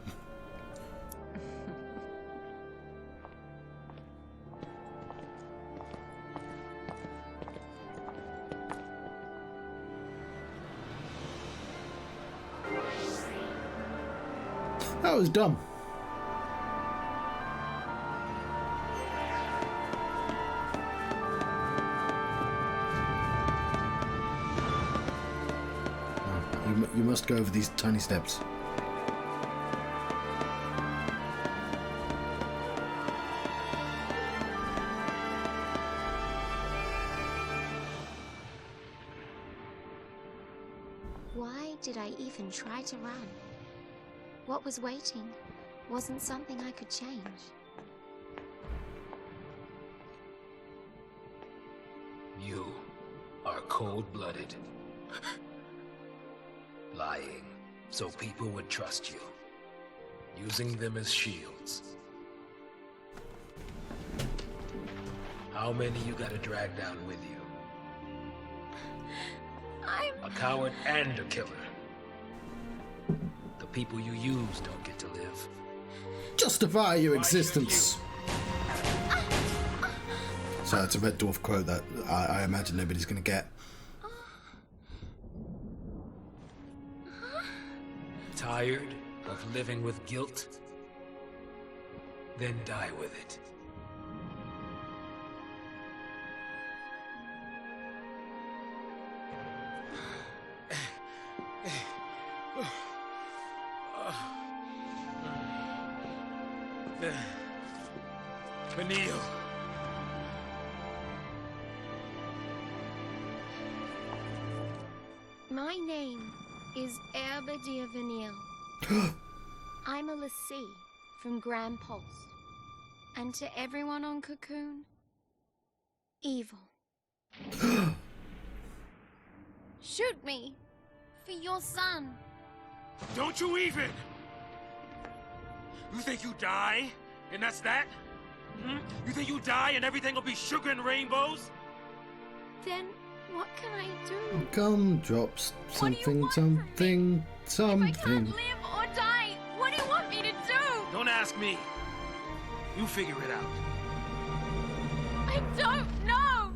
That was dumb. You must go over these tiny steps. Why did I even try to run? What was waiting wasn't something I could change. You are cold-blooded. Lying so people would trust you. Using them as shields. How many you gotta drag down with you? A coward and a killer. The people you use don't get to live. Justify your existence. So that's a Red Dwarf quote that I imagine nobody's gonna get. Tired of living with guilt? Then die with it. Vanille. My name is Vanille. I'm a LaCie from Grand Pulse. And to everyone on Cocoon, evil. Shoot me for your son. Don't you even! You think you die, and that's that? Hmm? You think you die and everything will be sugar and rainbows? Then what can I do? Come, drops something, something, something. If I can't live or die, what do you want me to do? Don't ask me. You figure it out. I don't know.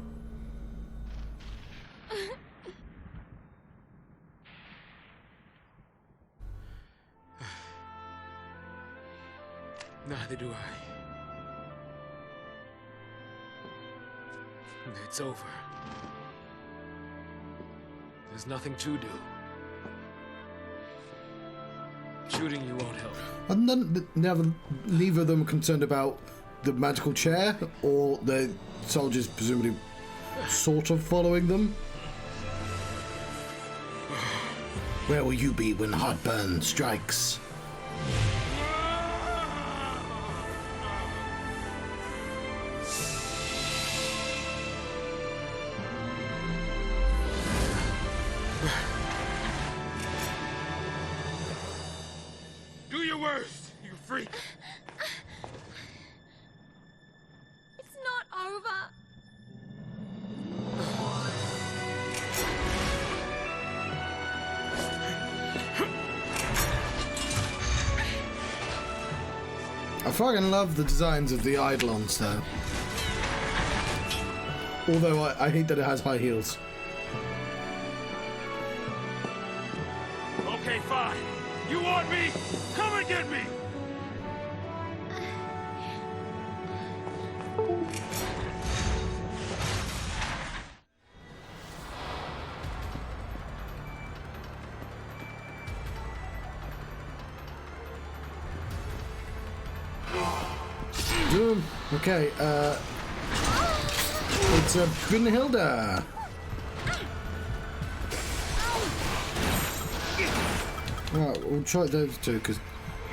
Neither do I. It's over. There's nothing to do. Shooting you won't help. And then neither of them are concerned about the magical chair or the soldiers presumably sort of following them. Where will you be when heartburn strikes? Do your worst, you freak! It's not over. I fucking love the designs of the Eidolons though. Although I hate that it has high heels. Okay, fine. You want me? Come and get me! Boom. Okay, it's a Brunhilde. Right, we'll try those two because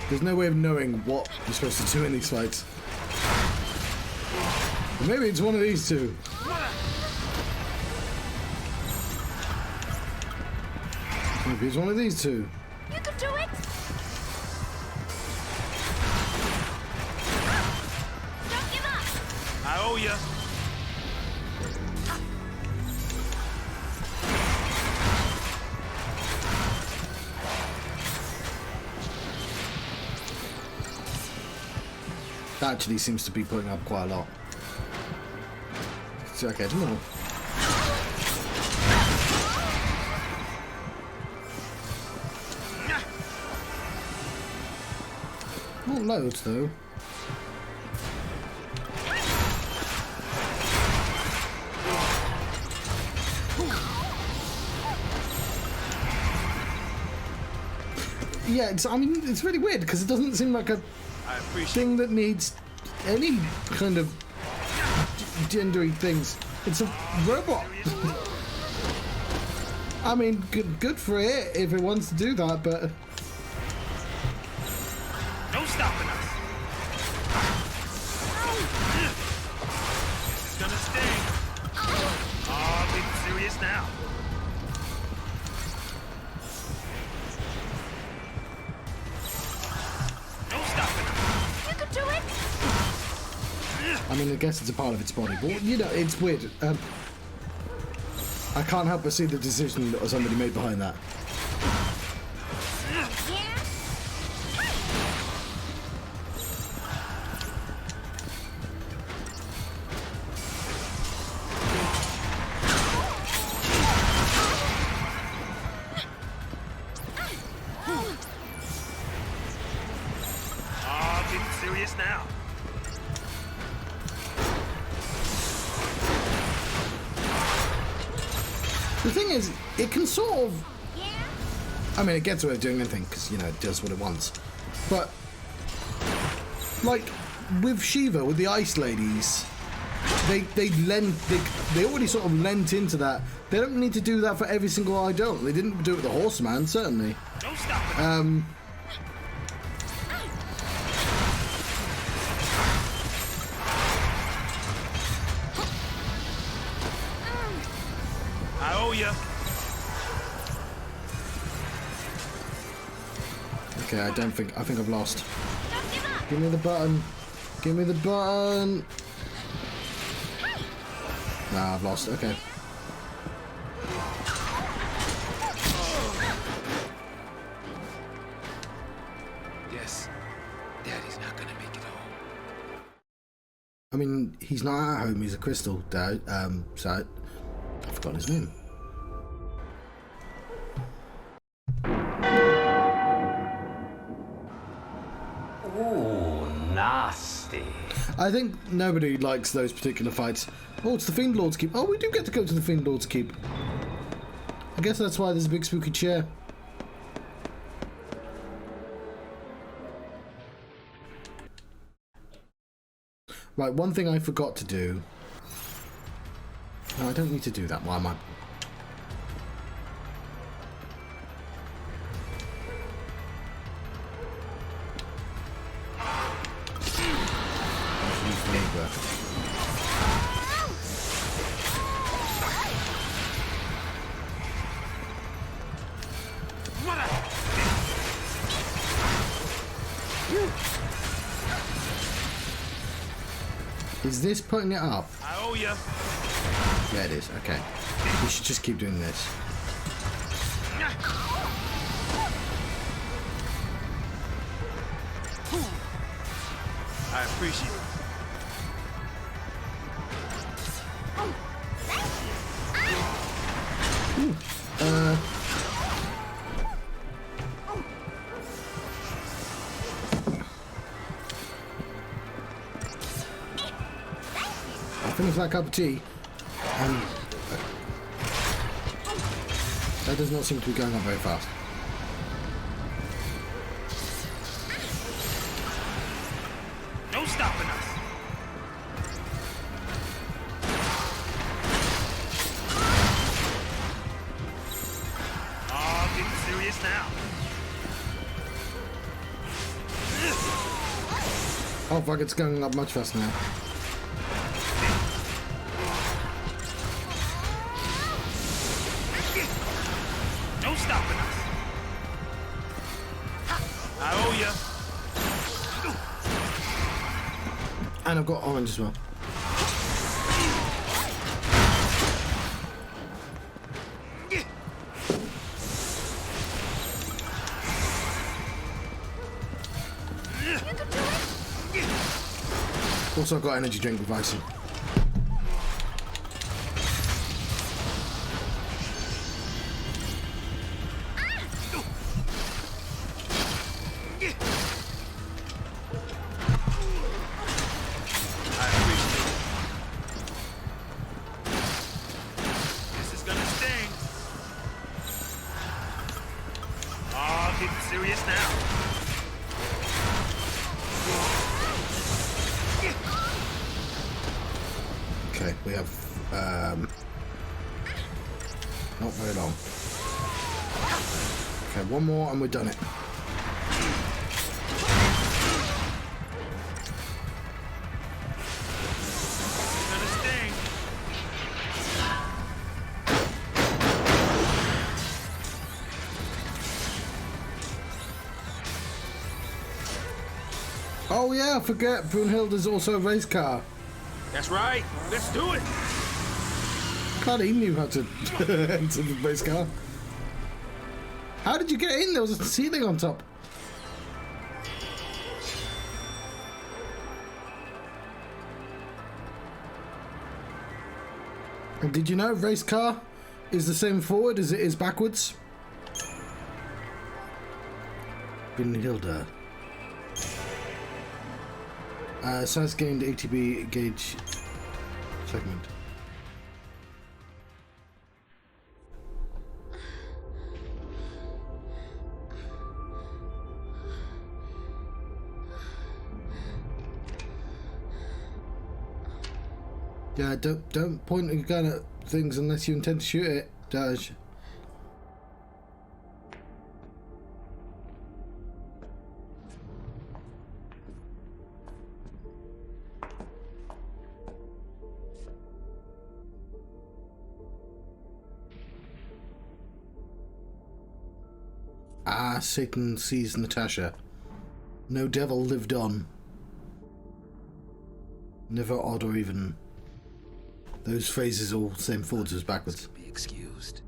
there's no way of knowing what you're supposed to do in these fights. Or maybe it's one of these two. Maybe it's one of these two. You can do it! Don't give up! I owe ya. That actually seems to be putting up quite a lot. So, okay, more. Not loads though. Yeah, I mean, it's really weird because it doesn't seem like a thing that needs any kind of gendery things. It's a robot. I mean, good for it if it wants to do that, but No stopping us. This is gonna sting. Oh, being serious now. No stopping us. You can do it! I mean, I guess it's a part of its body. But you know, it's weird. I can't help but see the decision that somebody made behind that. Oh, being serious now. The thing is, it can sort of... I mean, it gets away with doing anything, because, you know, it does what it wants. But, like, with Shiva, with the Ice Ladies, they already sort of lent into that. They don't need to do that for every single idol. They didn't do it with the Horseman, certainly. Don't stop it. Okay, I think I've lost. Give me the button. Give me the button. Nah, I've lost. Okay. Yes, Daddy's not gonna make it home. I mean, he's not at home. He's a crystal, Dad. So I forgot his name. Ooh, nasty. I think nobody likes those particular fights. Oh, it's the Fiend Lord's Keep. Oh, we do get to go to the Fiend Lord's Keep. I guess that's why there's a big spooky chair. Right, one thing I forgot to do. No, I don't need to do that. Why am I? Is this putting it up? I owe you. Yeah, it is. Okay. We should just keep doing this. I appreciate it. I finished that cup of tea, and that does not seem to be going up very fast. No stopping us. Oh, getting serious now. Oh fuck, it's going up much faster now. No stopping us. I owe you. And I've got orange as well. Also, I've got energy drink with icing. This is gonna sting. Oh, getting serious now. Okay, we have not very long. Okay, one more and we're done it. Gonna sting. Oh yeah, I forget Brunhilde's also a race car. That's right. Let's do it. God, he knew how to enter the race car. How did you get in? There was a ceiling on top. And did you know race car is the same forward as it is backwards? Brunhilde. Size gained ATB gauge segment. Yeah, don't point your gun at things unless you intend to shoot it, Daj. as Satan sees Natasha. No devil lived on. Never odd or even. Those phrases all same forwards as backwards. Be excused.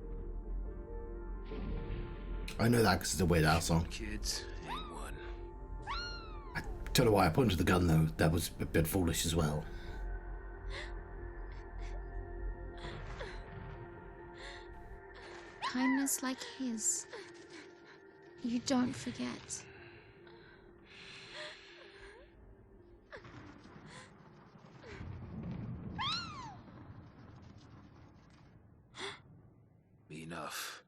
I know that because it's a Weird Al song. Kids ain't one. I don't know why I pointed the gun though. That was a bit foolish as well. Kindness like his, you don't forget. Enough.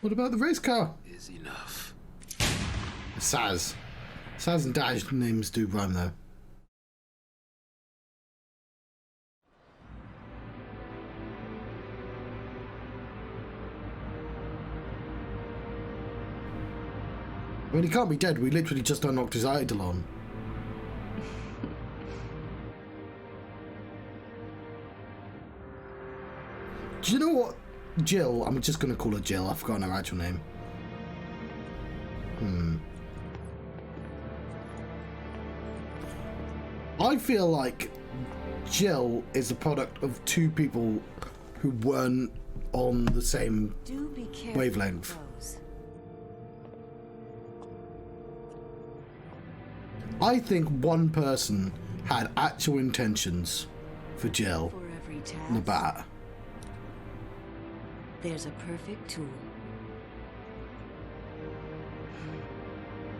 What about the race car? Is enough. Saz. Saz and Dash names do rhyme though. I mean, he can't be dead. We literally just unlocked his Eidolon. Do you know what? Jill, I'm just going to call her Jill. I've forgotten her actual name. I feel like Jill is a product of two people who weren't on the same wavelength. I think one person had actual intentions for Jill in the bat. There's a perfect tool.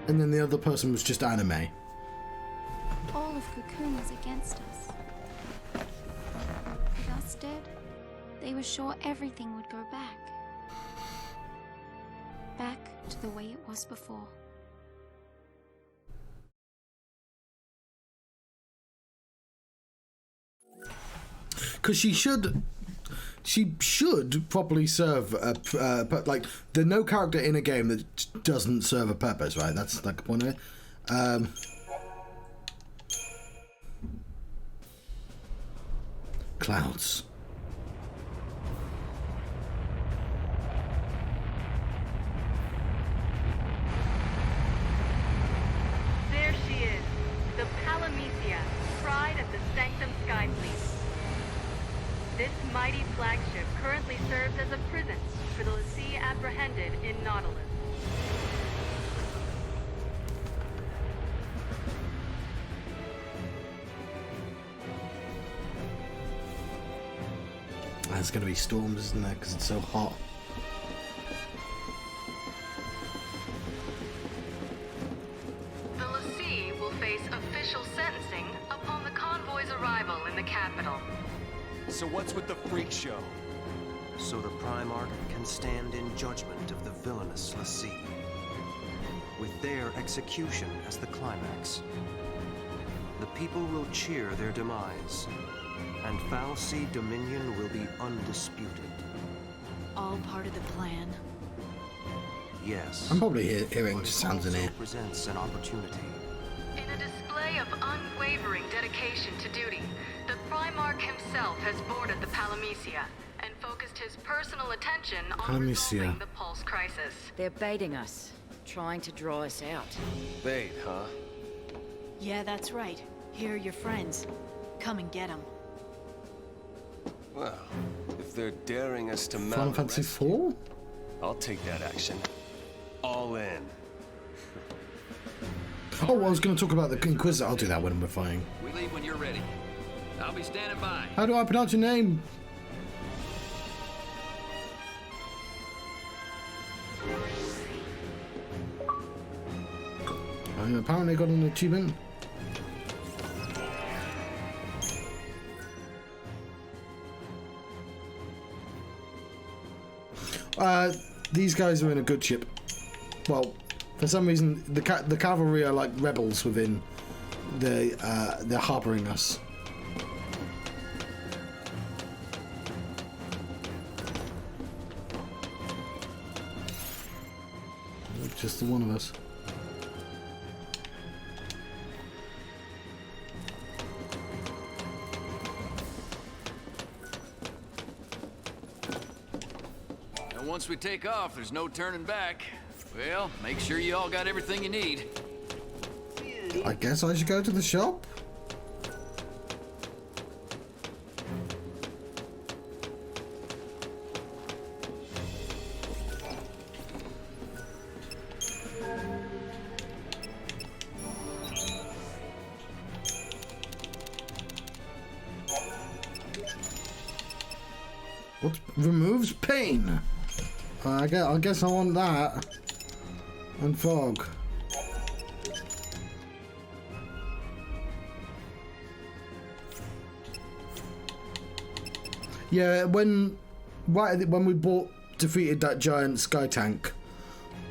And then the other person was just anime. All of Cocoon was against us. With us dead, they were sure everything would go back. Back to the way it was before. Because she should properly serve like there's no character in a game that doesn't serve a purpose, right? That's like the point of it. Clouds. There she is, the fal'Cie, pride of the Sanctum Sky Fleet. This mighty flagship currently serves as a prison for the LaCie apprehended in Nautilus. There's going to be storms, isn't there? Because it's so hot. The LaCie will face official sentencing upon the convoy's arrival in the capital. So what's with the freak show? So the Primarch can stand in judgment of the villainous LaCie, with their execution as the climax. The people will cheer their demise, and fal'Cie dominion will be undisputed. All part of the plan. Yes. I'm probably hearing sounds in here. Presents an opportunity. In a display of unwavering dedication to duty, the Primarch himself has boarded the fal'Cie and focused his personal attention on resolving the Pulse crisis. They're baiting us, trying to draw us out. Bait, huh? Yeah, that's right. Here are your friends. Come and get them. Well, if they're daring us to Final mount Fantasy IV? I'll take that action. All in. Oh, well, I was going to talk about the Inquisitor. I'll do that when we're fighting. We leave when you're ready. I'll be standing by. How do I pronounce your name? I apparently got an achievement. These guys are in a good ship. Well, for some reason, the cavalry are like rebels within. They're harboring us. Just the one of us. once we take off, there's no turning back. Well, make sure you all got everything you need. I guess I should go to the shop. What removes pain? I guess I want that. And fog. Yeah, when we defeated that giant sky tank,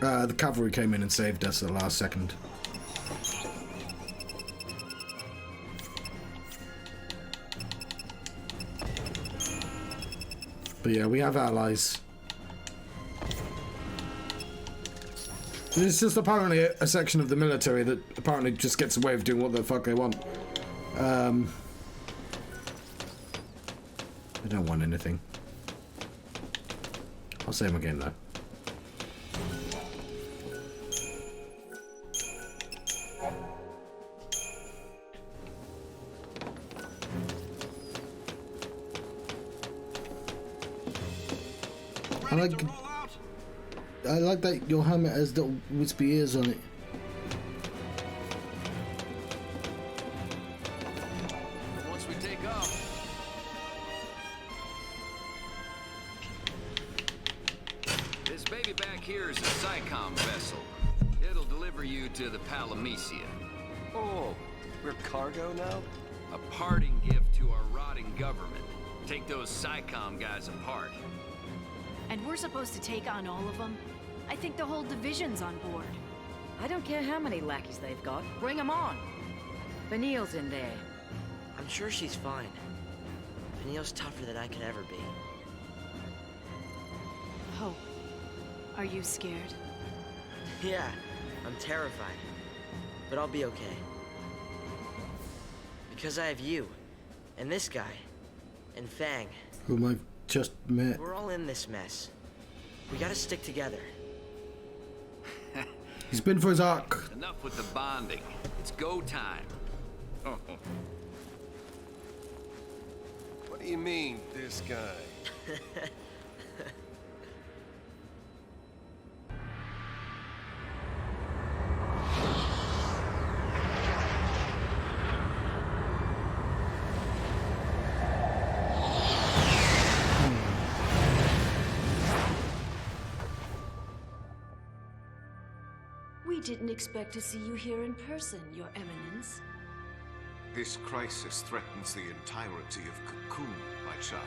the cavalry came in and saved us at the last second. But yeah, we have allies. It's just apparently a section of the military that apparently just gets away with doing what the fuck they want. I don't want anything. I'll say them again though. I like that your helmet has little wispy ears on it. Once we take off. This baby back here is a SciComm vessel. It'll deliver you to the fal'Cie. Oh, we're cargo now? A parting gift to our rotting government. Take those SciComm guys apart. And we're supposed to take on all of them? I think the whole division's on board. I don't care how many lackeys they've got. Bring them on. Vanille's in there. I'm sure she's fine. Vanille's tougher than I could ever be. Hope, are you scared? Yeah, I'm terrified. But I'll be okay. Because I have you, and this guy, and Fang. Whom I've just met. We're all in this mess. We gotta stick together. He's been for his arc. Enough with the bonding. It's go time. What do you mean, this guy? We didn't expect to see you here in person, Your Eminence. This crisis threatens the entirety of Cocoon, my child.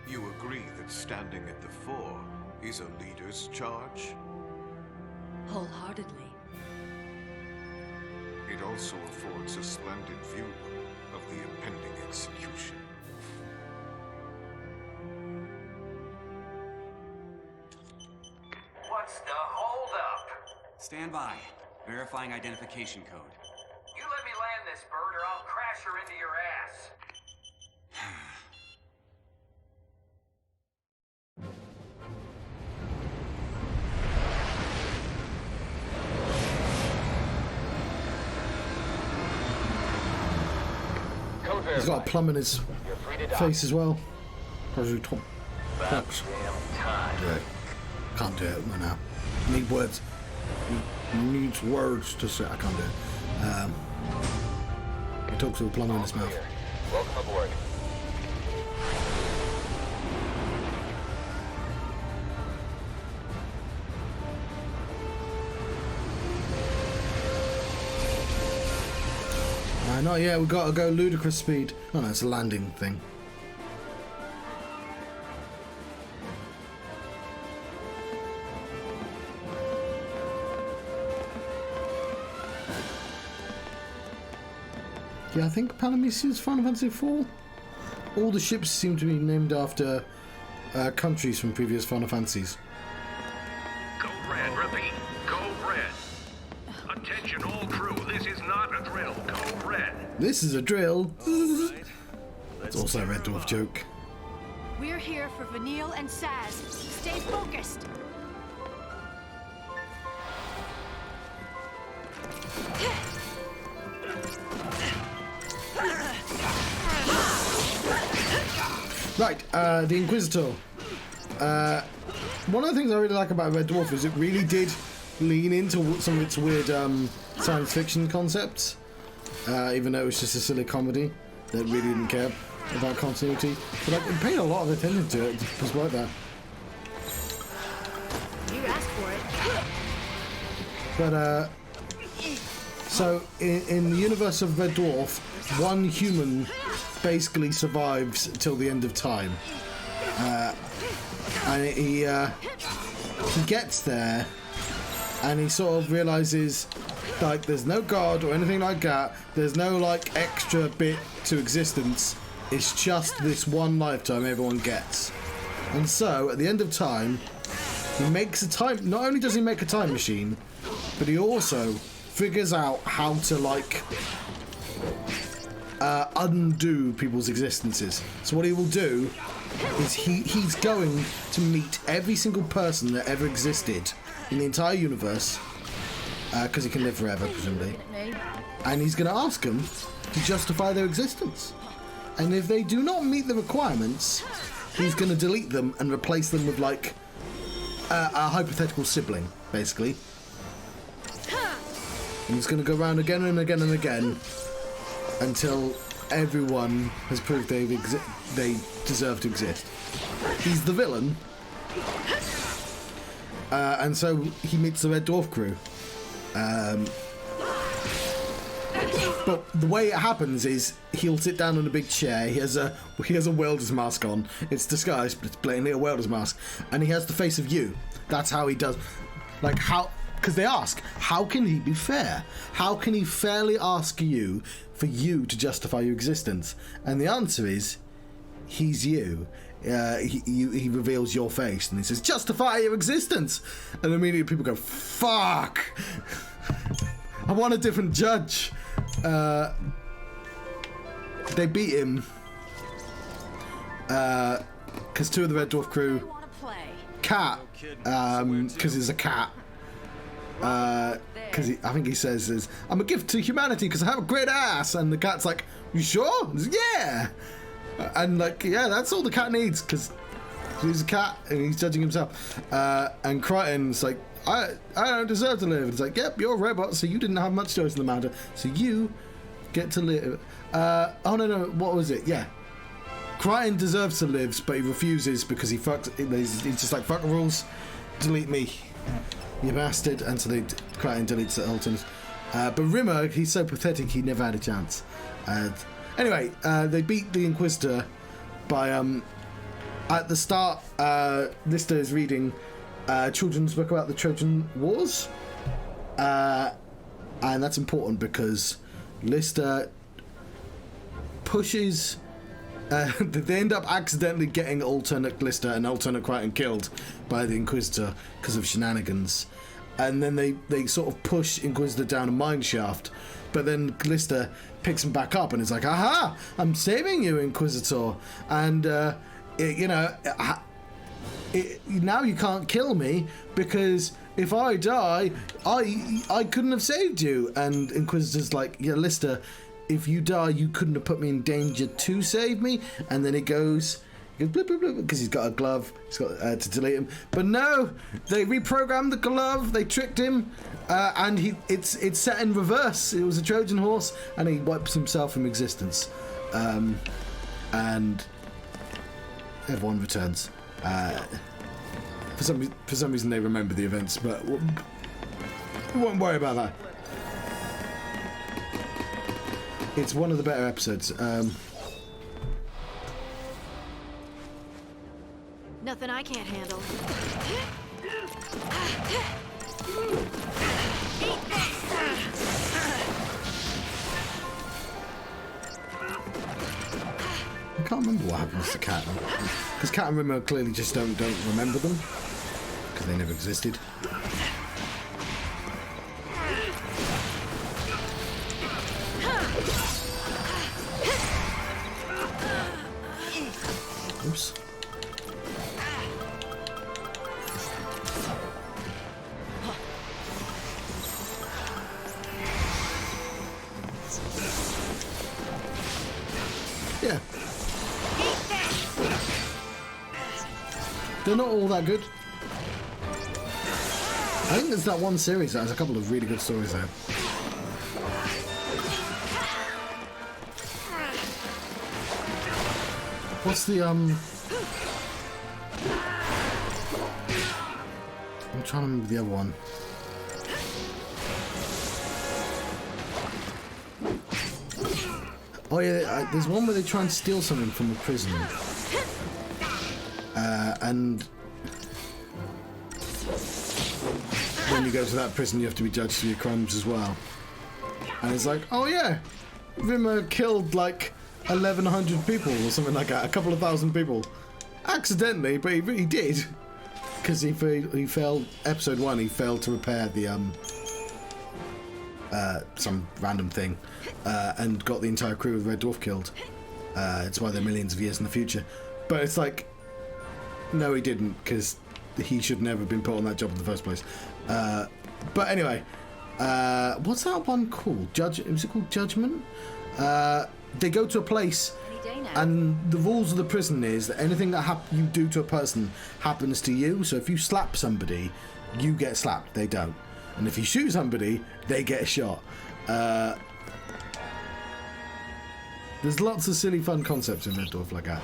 You agree that standing at the fore is a leader's charge? Wholeheartedly. It also affords a splendid view of the impending execution. What's the holdup? Stand by. Verifying identification code. You let me land this bird or I'll crash her into your ass. He's got a plum in his face as well. Probably top box. Yeah. Can't do it right now. Need words. Needs words to say. I can't do it. He talks with a plum in his mouth. Welcome aboard. Not yet, we've got to go ludicrous speed. Oh no, it's a landing thing. Yeah, I think fal'Cie is Final Fantasy IV. All the ships seem to be named after countries from previous Final Fantasies. Code red, repeat. Code red. Attention all crew, this is not a drill. Code red. This is a drill. It's also a Red Dwarf joke. We're here for Vanille and Saz. Stay focused. Right, the Inquisitor. One of the things I really like about Red Dwarf is it really did lean into some of its weird science fiction concepts, even though it was just a silly comedy that really didn't care about continuity. But like, it paid a lot of attention to it despite that. You asked for it. But so in the universe of Red Dwarf, one human basically survives till the end of time, and he gets there, and he sort of realizes like there's no god or anything like that. There's no like extra bit to existence. It's just this one lifetime everyone gets. And so at the end of time, he makes a time. Not only does he make a time machine, but he also figures out how to like undo people's existences. So what he will do is he's going to meet every single person that ever existed in the entire universe, because he can live forever, presumably, and he's going to ask them to justify their existence. And if they do not meet the requirements, he's going to delete them and replace them with like a hypothetical sibling, basically. And he's going to go around again and again and again until everyone has proved they deserve to exist. He's the villain, and so he meets the Red Dwarf crew. But the way it happens is he'll sit down on a big chair. He has a welder's mask on. It's disguised, but it's blatantly a welder's mask, and he has the face of you. That's how he does. Like how? Because they ask, how can he be fair? How can he fairly ask you for you to justify your existence? And the answer is, he's you. He reveals your face and he says, justify your existence. And immediately people go, fuck! I want a different judge. They beat him because two of the Red Dwarf crew, Cat, because he's a cat. Because I think he says, I'm a gift to humanity because I have a great ass. And the cat's like, you sure? He's like, yeah. And like, yeah, that's all the cat needs because he's a cat and he's judging himself. And Crichton's like, I don't deserve to live. And it's like, yep, you're a robot, so you didn't have much choice in the matter. So you get to live. Oh, no, what was it? Yeah. Crichton deserves to live, but he refuses because he fucks. He's just like, fuck the rules. Delete me, you bastard. And so Crichton deletes the alternate. But Rimmer, he's so pathetic, he never had a chance. Anyway, they beat the Inquisitor by, at the start, Lister is reading a children's book about the Trojan Wars. And that's important because Lister pushes... they end up accidentally getting alternate Lister and alternate Crichton killed by the Inquisitor because of shenanigans. And then they sort of push Inquisitor down a mine shaft. But then Lister picks him back up and is like, aha, I'm saving you, Inquisitor. And, now you can't kill me because if I die, I couldn't have saved you. And Inquisitor's like, yeah, Lister, if you die, you couldn't have put me in danger to save me. And then he goes blip, blip, blip, because he's got a glove. He's got to delete him. But no, they reprogrammed the glove. They tricked him, and it's set in reverse. It was a Trojan horse, and he wipes himself from existence, and everyone returns. For some reason, they remember the events, but we won't worry about that. It's one of the better episodes. Nothing I can't handle. I can't remember what happens to Cat, because Cat and Rimmer clearly just don't remember them because they never existed. Oops. They're not all that good. I think there's that one series that has a couple of really good stories there. What's the I'm trying to remember the other one. Oh yeah, there's one where they try and steal something from a prison. And when you go to that prison, you have to be judged for your crimes as well. And it's like, oh yeah, Rimmer killed like 1,100 people or something like that, a couple of thousand people. Accidentally, but he did. Because he failed, episode 1, he failed to repair the, some random thing, and got the entire crew of the Red Dwarf killed. It's why they're millions of years in the future. But it's like, no he didn't, because he should never have been put on that job in the first place. But anyway, what's that one called? Was it called Judgment? They go to a place, and the rules of the prison is that anything that you do to a person happens to you. So if you slap somebody, you get slapped, they don't. And if you shoot somebody, they get shot. There's lots of silly fun concepts in Red Dwarf like that.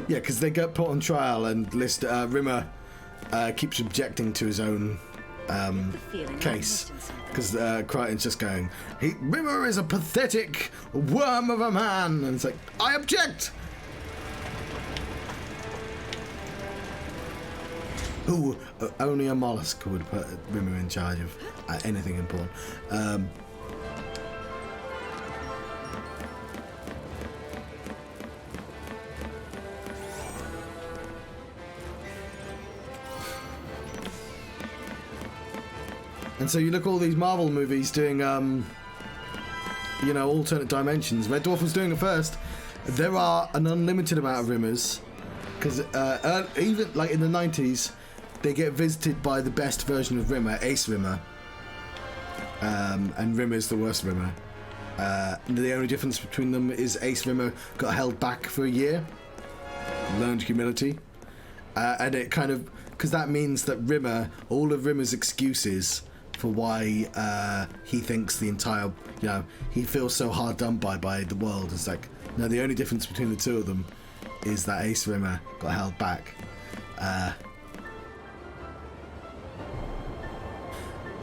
Yeah, because they get put on trial and Rimmer keeps objecting to his own case. Because Crichton's just going, Rimmer is a pathetic worm of a man. And it's like, I object! Ooh, only a mollusk would put Rimmer in charge of anything important. And so you look at all these Marvel movies doing, you know, alternate dimensions. Red Dwarf was doing it first. There are an unlimited amount of Rimmers, because even like in the 90s, they get visited by the best version of Rimmer, Ace Rimmer, and Rimmer's the worst Rimmer. The only difference between them is Ace Rimmer got held back for a year, learned humility, and it kind of, because that means that Rimmer, all of Rimmer's excuses for why he thinks the entire, you know, he feels so hard done by the world. It's like, no, the only difference between the two of them is that Ace Rimmer got held back.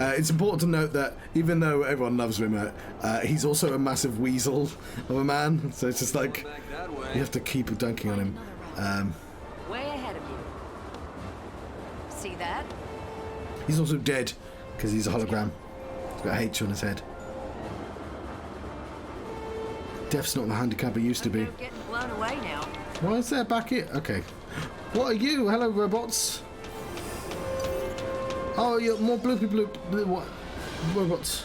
It's important to note that even though everyone loves Rimmer, he's also a massive weasel of a man, so it's just like, you have to keep dunking on him. Way ahead of you. See that? He's also dead, because he's a hologram. He's got a H on his head. Death's not the handicap it used to be. Getting blown away now. Why is there back here? Okay. What are you? Hello, robots. Oh, you're more bloopy bloop. What? Robots.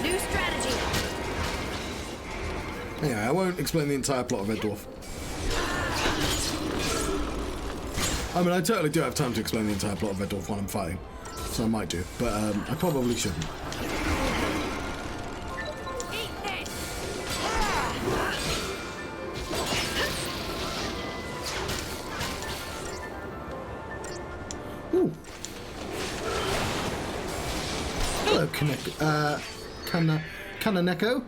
New strategy. Anyway, I won't explain the entire plot of Red Dwarf. I mean, I totally do have time to explain the entire plot of Red Dwarf while I'm fighting, so I might do, but I probably shouldn't. Ooh. Hello, Kananeko.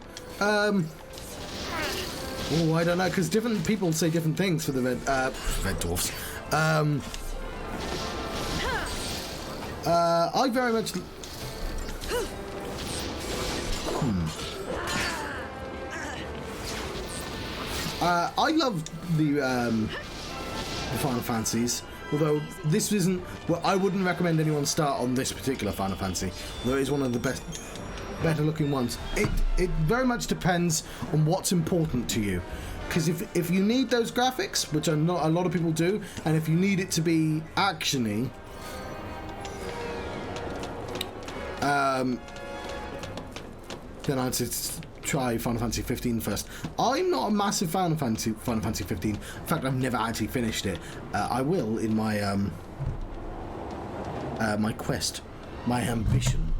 Oh, I don't know, because different people say different things for the Red Dwarfs. I very much... I love the Final Fantasies, although this isn't... Well, I wouldn't recommend anyone start on this particular Final Fantasy, though it is one of the better looking ones. It very much depends on what's important to you. Because if you need those graphics, which are not a lot of people do, and if you need it to be actiony, then I'd say try Final Fantasy 15 first. I'm not a massive fan of Final Fantasy 15. In fact, I've never actually finished it. I will in my my quest, my ambition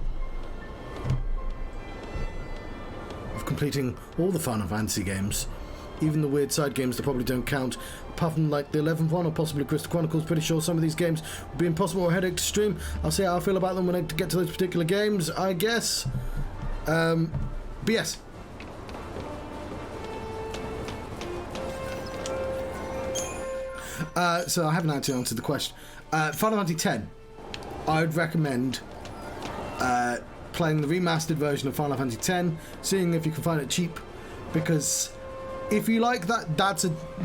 of completing all the Final Fantasy games, even the weird side games that probably don't count, apart from like the 11th one or possibly Crystal Chronicles. Pretty sure some of these games would be impossible or a headache to stream. I'll see how I feel about them when I get to those particular games, I guess. But yes. So I haven't actually answered the question. Final Fantasy X. I would recommend playing the remastered version of Final Fantasy X, seeing if you can find it cheap, because if you like that,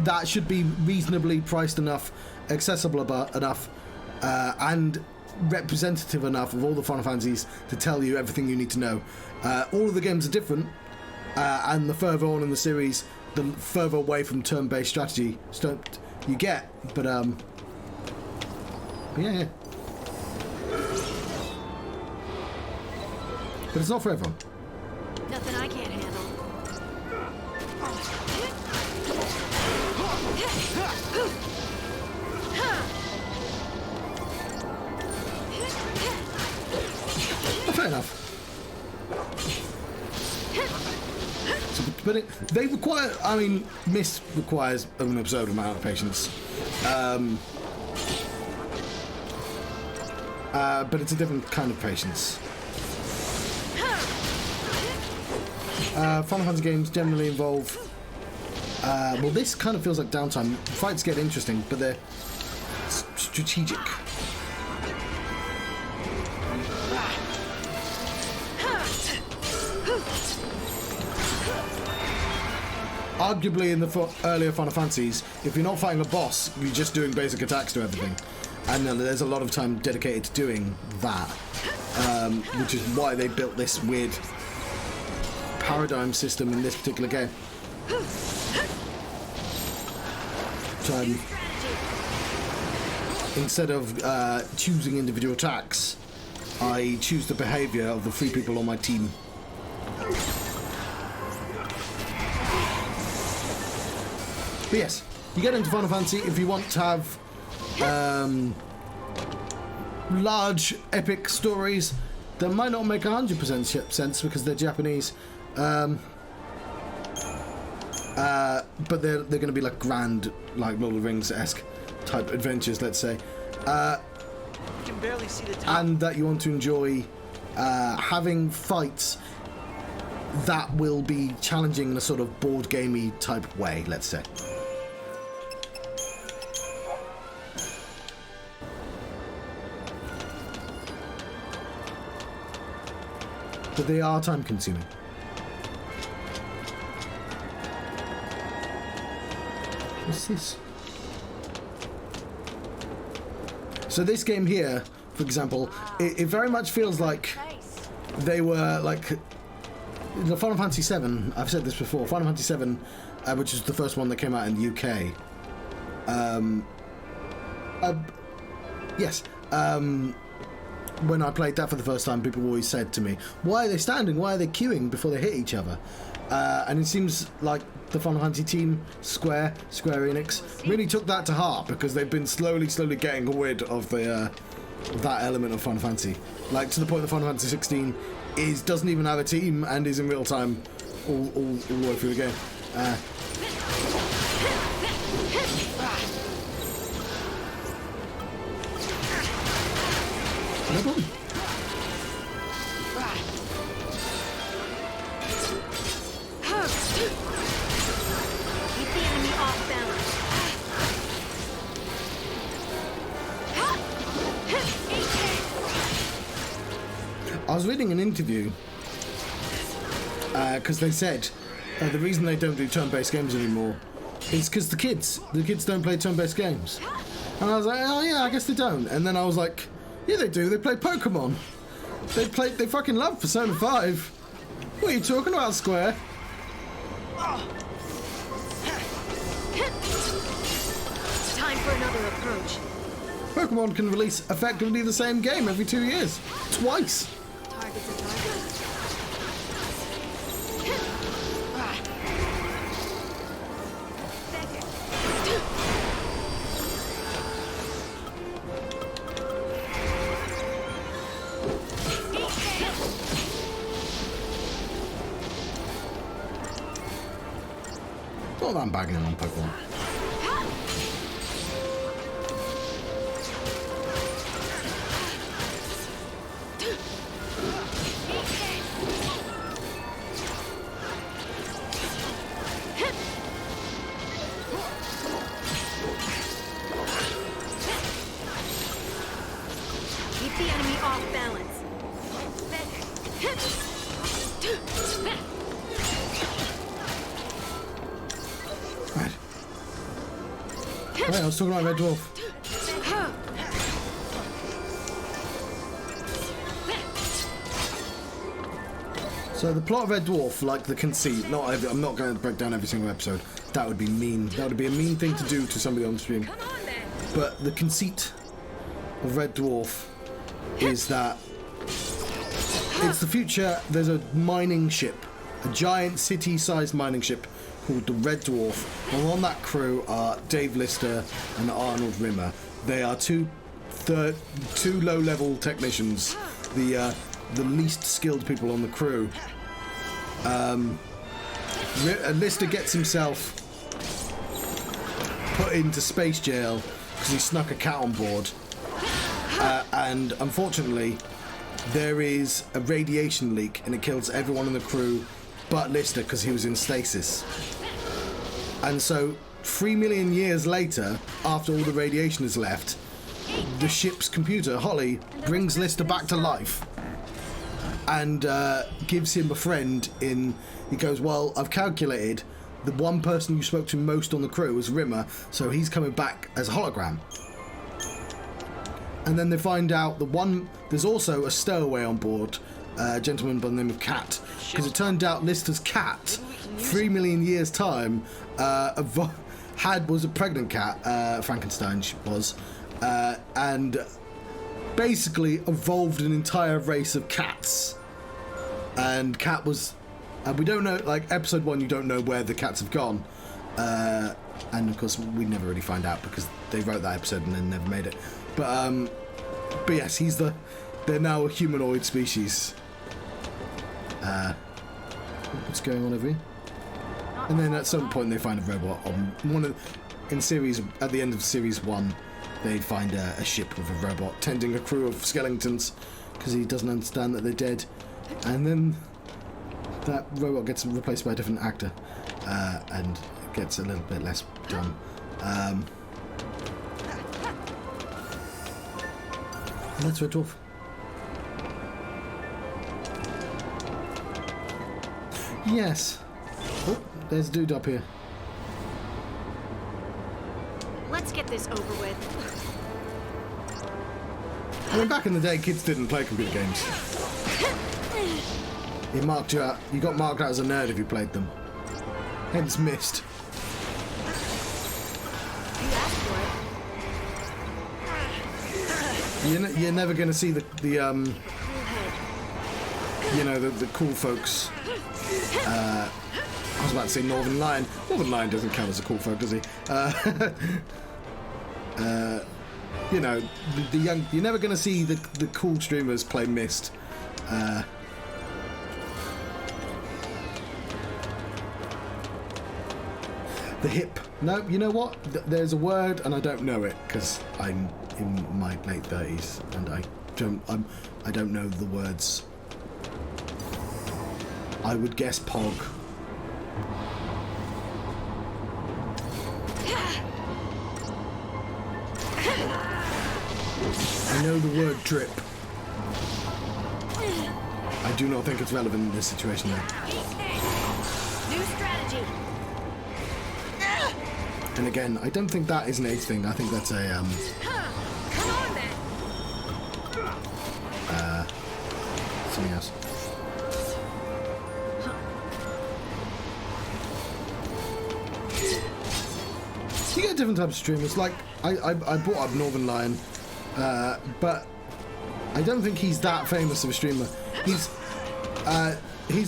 that should be reasonably priced enough, accessible enough, and representative enough of all the Final Fantasies to tell you everything you need to know. All of the games are different, and the further on in the series, the further away from turn-based strategy you get. But yeah. But it's not for everyone. Nothing I can't handle. Fair enough. But they require, I mean, Mist requires an absurd amount of patience. But it's a different kind of patience. Final Fantasy games generally involve, well, this kind of feels like downtime. Fights get interesting, but they're strategic. Arguably, in the earlier Final Fantasies, if you're not fighting a boss, you're just doing basic attacks to everything. And there's a lot of time dedicated to doing that, which is why they built this weird paradigm system in this particular game. So, instead of choosing individual attacks, I choose the behavior of the 3 people on my team. But yes, you get into Final Fantasy if you want to have large, epic stories that might not make 100% sense because they're Japanese. But they're going to be like grand, like Lord of the Rings-esque type adventures, let's say. You can barely see the top. And that you want to enjoy having fights that will be challenging in a sort of board gamey type way, let's say. But they are time consuming. What's this? So this game here, for example, it very much feels like they were like the Final Fantasy VII. I've said this before. Final Fantasy VII, which is the first one that came out in the UK. Yes. When I played that for the first time, people always said to me, "Why are they standing? Why are they queuing before they hit each other?" And it seems like the Final Fantasy team, square-enix, really took that to heart because they've been slowly getting rid of the that element of Final Fantasy. Like to the point that Final Fantasy 16 doesn't even have a team and is in real time all the way through the game. No problem. Keep the enemy off balance. I was reading an interview because they said the reason they don't do turn-based games anymore is because the kids don't play turn-based games. And I was like, oh yeah, I guess they don't. And then I was like, yeah, they do. They play Pokemon. They fucking love Persona 5. What are you talking about, Square? It's time for another approach. Pokemon can release effectively the same game every 2 years. Twice. Target's a target. Not that I'm bagging on Pokemon. Keep the enemy off balance. Right, I was talking about Red Dwarf. So the plot of Red Dwarf, like the conceit, I'm not going to break down every single episode. That would be mean. That would be a mean thing to do to somebody on the stream. But the conceit of Red Dwarf is that it's the future. There's a mining ship, a giant city-sized mining ship called the Red Dwarf, and on that crew are Dave Lister and Arnold Rimmer. They are two low-level technicians, the least skilled people on the crew. Lister gets himself put into space jail because he snuck a cat on board, and unfortunately there is a radiation leak and it kills everyone in the crew but Lister because he was in stasis. And so 3 million years later, after all the radiation is left, the ship's computer, Holly, brings Lister back to life and gives him a friend in... He goes, well, I've calculated the one person you spoke to most on the crew was Rimmer, so he's coming back as a hologram. And then they find out there's also a stowaway on board, a gentleman by the name of Cat, because it turned out Lister's cat, 3 million years' time, was a pregnant cat, Frankenstein was, and basically evolved an entire race of cats. And Cat was... we don't know, like, episode 1, you don't know where the cats have gone. And, of course, we never really find out because they wrote that episode and then never made it. But yes, they're now a humanoid species. What's going on over here? And then at some point they find a robot on at the end of series 1, they find a ship with a robot tending a crew of skeletons because he doesn't understand that they're dead. And then that robot gets replaced by a different actor and gets a little bit less dumb. And that's Red Dwarf. Yes. Oh, there's a dude up here. Let's get this over with. I mean, back in the day, kids didn't play computer games. He marked you out. You got marked out as a nerd if you played them. Hence missed. You're never going to see the cool folks. I was about to say Northern Lion. Northern Lion doesn't count as a cool folk, does he? You know, the young. You're never going to see the cool streamers play Myst. The hip. No, you know what? There's a word, and I don't know it because I'm in my late 30s, and I don't know the words. I would guess pog. I know the word drip. I do not think it's relevant in this situation though. New strategy. And again, I don't think that is an age thing. I think that's a Come on then. something else. You get different types of streamers. Like I brought up Northern Lion, but I don't think he's that famous of a streamer. He's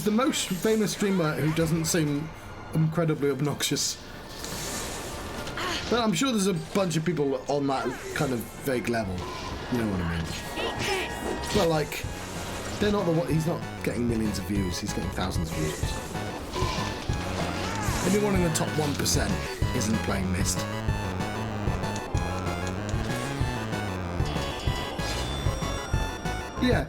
the most famous streamer who doesn't seem incredibly obnoxious. But I'm sure there's a bunch of people on that kind of vague level. You know what I mean? But like, they're not he's not getting millions of views. He's getting thousands of views. Anyone in the top 1% isn't playing Myst. Yeah,